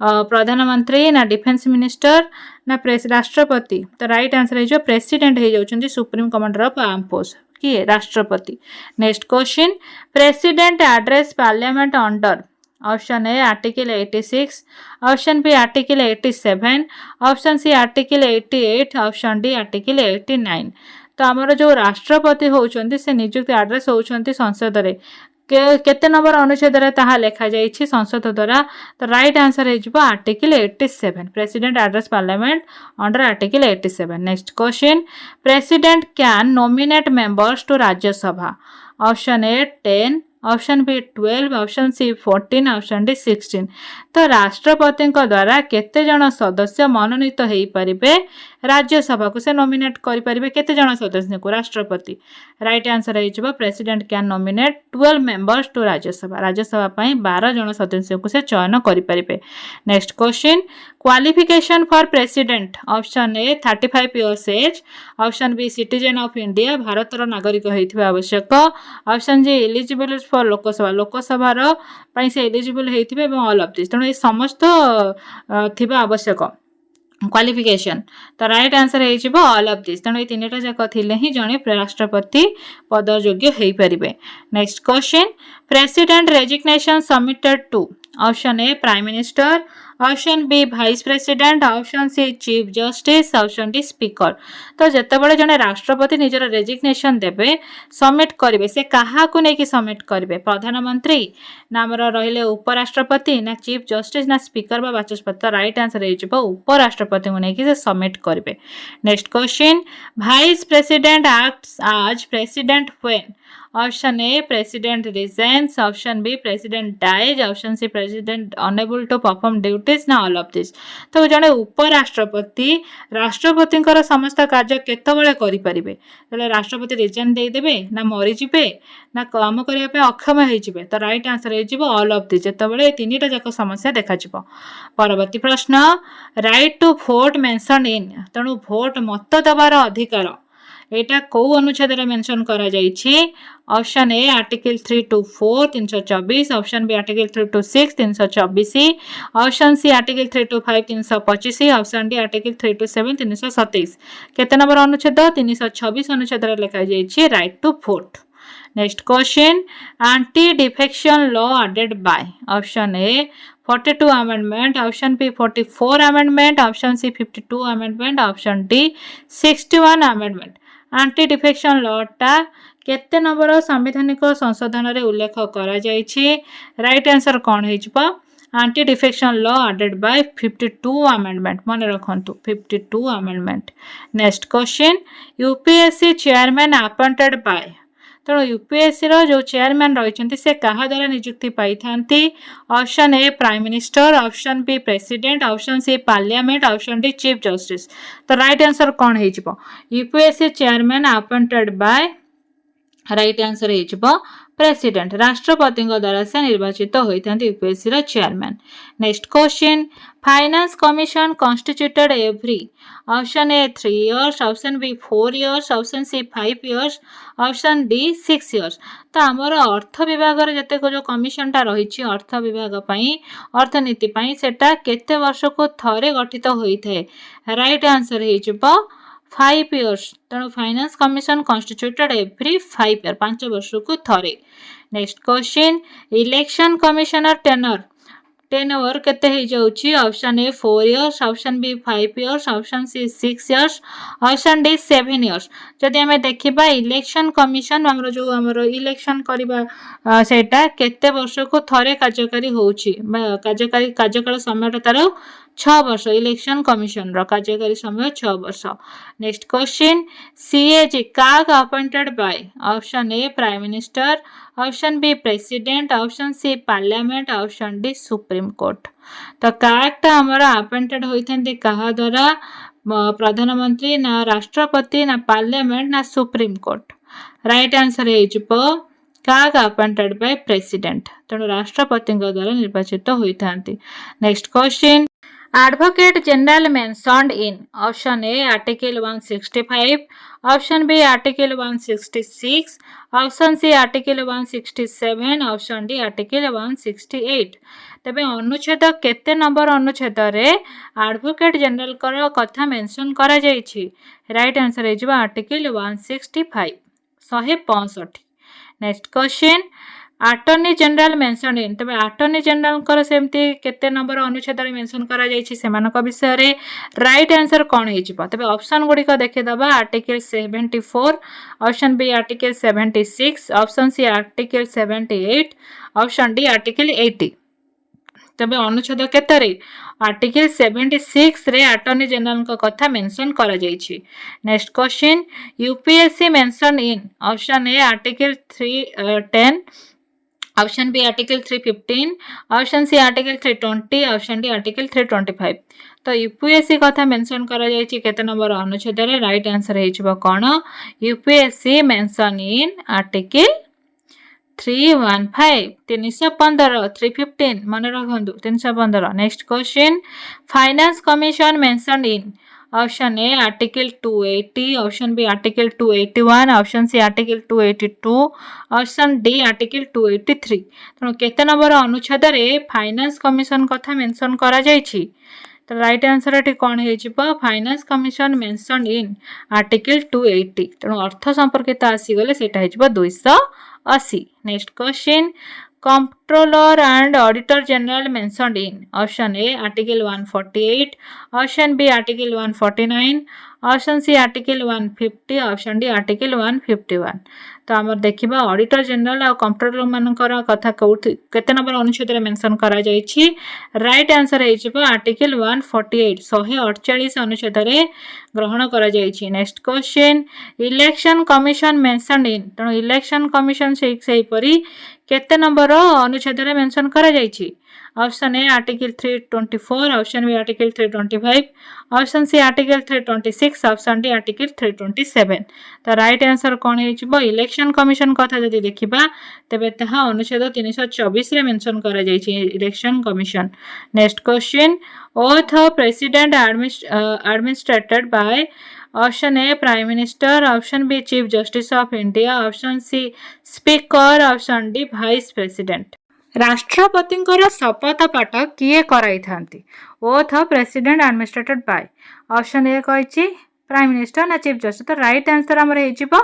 प्रधानमंत्री ना defence minister ना राष्ट्रपति। तो राइट आंसर है प्रेसिडेंट हो जाउछन्ते supreme commander of arm force किए राष्ट्रपति। Next question president address parliament under option A article 86, option B article 87, option C article 88, option D article 89। तो आमर जो राष्ट्रपति होउछन्ति से नियुक्ति एड्रेस होउछन्ति संसद रे केते नंबर अनुच्छेद रे ताहा लेखा जाइछि संसद द्वारा। तो राइट आंसर है article 87 president address parliament under article 87। Next question president can nominate members to Rajya Sabha option A 10, option B 12, option C 14, option D 16। तो राष्ट्रपति द्वारा केते जन सदस्य मनोनीत हो पारे राज्यसभा को से नॉमिनेट करें केते जन सदस्य को राष्ट्रपति। राइट आंसर है president can nominate 12 members to Rajya Sabha. Rajya Sabha 12 जन सदस्य को से चयन करें। Next question qualification for president option A 35 years age, option B citizen of India भारतर नागरिक होइथिबा आवश्यक, option G eligible for Lok Sabha से एलिजिबल होइथिबे एवं ऑल ऑफ दिस। तेणु ये समस्त थिबा आवश्यक क्वालिफिकेशन। तो राइट आंसर है ऑल ऑफ दिस। तेणु ये तीनटा जाक थिले ही जणे राष्ट्रपति पद योग्य हो पारे। Next question president resignation submitted to option A prime minister, option B vice president, option C chief justice, option D speaker. तो जितेबाला जड़े राष्ट्रपति निजर रेजिग्नेशन देवे सबमिट करेंगे से क्या नहीं सबमिट करेंगे प्रधानमंत्री ना रहिले उपराष्ट्रपति ना चीफ जस्टिस ना स्पीकर बा बाचस्पति। तो राइट आंसर है उपराष्ट्रपति को लेकिन सबमिट करेंगे। Next question vice president acts as president when option A president resigns, option B president dies, option C president unable to perform duties ना ऑल ऑफ दिस। तो जड़े उपराष्ट्रपति राष्ट्रपति समस्त कार्य केतबेले करें राष्ट्रपति रिजाइन देदेवे ना मरीजे ना काम करने अक्षम हो। तो राइट आंसर है ऑल ऑफ दिस जितेबाला तीन टा जाक समस्या देखा। परवर्ती प्रश्न right to vote mention in तेणु भोट मत देवार अधिकार एटा कौ अनुच्छेद मेंशन करा जाइछि। Option A article 3 to 4 324, option B article 3 to 6 324, option C article 3 to 5 325, option D article 3 to 7 327। केते नंबर अनुच्छेद 326 अनुच्छेद लिखा जाइछि right to vote. Next question anti defection law added by option A 42 amendment, option B 44 amendment, option C 52 amendment, option D 61 amendment. Anti defection law टा केते number संवैधानिक संशोधन रे उल्लेख करा जाइछि। राइट आंसर कौन हो anti defection law added by 52 amendment मन रखंतु 52 amendment. Next question UPSC chairman appointed by तेणु यूपीएससी जो चेयरमैन रही से क्या द्वारा नियुक्ति पाई था। Option A prime minister, option B president, option C parliament, option D chief justice. तो राइट आंसर कौन हो UPSC chairman appointed by right answer हो प्रेसिडेंट राष्ट्रपति द्वारा से निर्वाचित होता UPSC chairman. Next question finance commission constituted every option A 3 years, option B 4 years, option C 5 years, option D 6 years। तो आमर अर्थ विभाग जिते जो कमिशन टा रही अर्थ विभाग अर्थनीति सेटा केते वर्ष को थरे गठित होता है। राइट आंसर हो 5 years। तेणु finance commission constituted every 5 year 5 वर्ष को थरे। Next question election commissioner tenure केते हो जाउछि। Option A 4 years, option B 5 years, option C 6 years, option D 7 years। जदि हमें देखिबा इलेक्शन कमिशन हमरो जो हमरो इलेक्शन करिबा सेटा केते वर्ष को थरे कार्यकारी होउछि कार्यकाल समय तार 6 वर्ष इलेक्शन कमिशन रो कार्यकारी समय 6 वर्ष। Next question CAG CAG appointed by option A prime minister, option B president, option C parliament, option D supreme court. तो कागटा हमर अपॉइंटेड होइथांती कहा द्वारा प्रधानमंत्री ना राष्ट्रपति ना पार्लियामेंट ना सुप्रीम कोर्ट। राइट आंसर हो काग अपॉइंटेड बाय प्रेसिडेंट तेणु राष्ट्रपति द्वारा निर्वाचित होइथांती। Next question Advocate General mentioned in option A Article 165, option B Article 166, option C Article 167, option D Article 168। तबे अनुच्छेद केते नंबर अनुच्छेद रे एडवोकेट जनरल कर कथा मेंशन करा जायछि। राइट आंसर हे जिबा article 165 165। Next question attorney general mention in तबे अटॉर्नी जनरल कर सेमती केते नंबर अनुच्छेद रे मेंशन करा जायछि सेमानक विषय रे राइट आंसर कोन हे जिबा। तबे ऑप्शन गुडी को देखि दबा article 74, option B article 76, option C article 78, option D article 80। तबे अनुच्छेद केते रे आर्टिकल 76 रे अटॉर्नी जनरल को कथा मेंशन करा जायछि। Next question UPSC mention in option A article 310, option B article 315, option C article 320, option D article 325। तो यूपीएससी कथा मेंशन करा जायछि केते नंबर अनुच्छेद रे राइट आंसर हे जिवो कोन यूपीएससी मेंशन इन आर्टिकल 315 315 315 मन रखंदु 315। Next question finance commission mention in option A article 280, option B article 281, option C article 282, option D article 283। तेणु केते नंबर अनुच्छेद रे फाइनेंस कमिशन कथा मेंशन करा जायछि। तो राइट आंसर एटी कोन हे जिवो finance commission mention in article 280 तेणु अर्थ संपर्कित आसी गले सेटा हे जिवो 280। Next question controller and auditor general mentioned in option A article 148, option B article 149, option C article 150, option D article 151। तो आम देखा ऑडिटर जनरल और कंट्रोलर मानकर कथा केते नंबर अनुच्छेद रे मेंशन करा जायछि। राइट आंसर हे जिवो आर्टिकल 148 148 अनुच्छेद रे ग्रहण करा जायछि। Next question election commission mention in तेणु इलेक्शन कमिशन से परी केते नंबर अनुच्छेद रे मेंशन करा जायछि। Option A article 324, option B article 325, option C article 326, option D article 327। तो राइट आंसर कोन हे जिवो इलेक्शन कमिशन कथा जदि देखिबा तबे ताहा अनुच्छेद 324 रे मेंशन करा जायछि election commission. Next question oath of president administered by option A prime minister, option B chief justice of India, option C speaker, option D vice president. राष्ट्रपति शपथ पाठ किए कराई थांती oath of president administered by option A कही prime minister ना chief justice. तो right answer आमर हो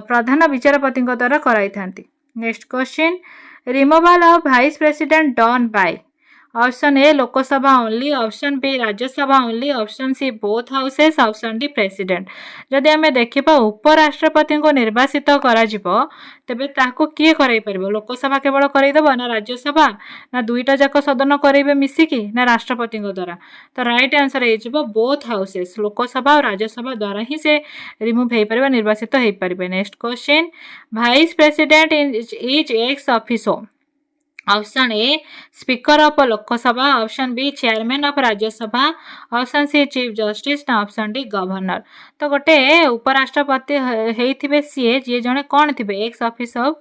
प्रधान विचारपति द्वारा कराई थांती। Next question removal of vice president done by option A Lok Sabha only, option B Rajya Sabha only, option C both houses, option D president. जदि आमे देखिबा उपराष्ट्रपति को निर्वाचित करा जिवो तेबे ताको किए कराई परबो लोकसभा केवल कराई देबो ना राज्यसभा ना दुईटा जाक सदन कराइबे मिसिकी ना राष्ट्रपति द्वारा। तो राइट आंसर हे जिवो बोथ हाउसेस लोकसभा और राज्यसभा द्वारा ही से रिमूव हे परबे निर्वाचित हे परबे। Next question vice president is ex officio option A speaker of Lok Sabha, option B chairman of Rajya Sabha, option C chief justice ना ऑप्शन डी गवर्नर। तो गोटे उपराष्ट्रपति होइथिबे सीए जे जने कोन थिबे ex office of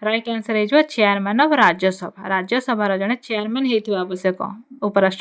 right answer हे जो चेयरमैन ऑफ राज्यसभा। राज्यसभा रो जने चेयरमैन हेइथिबा आवश्यक उपराष्ट्रपति।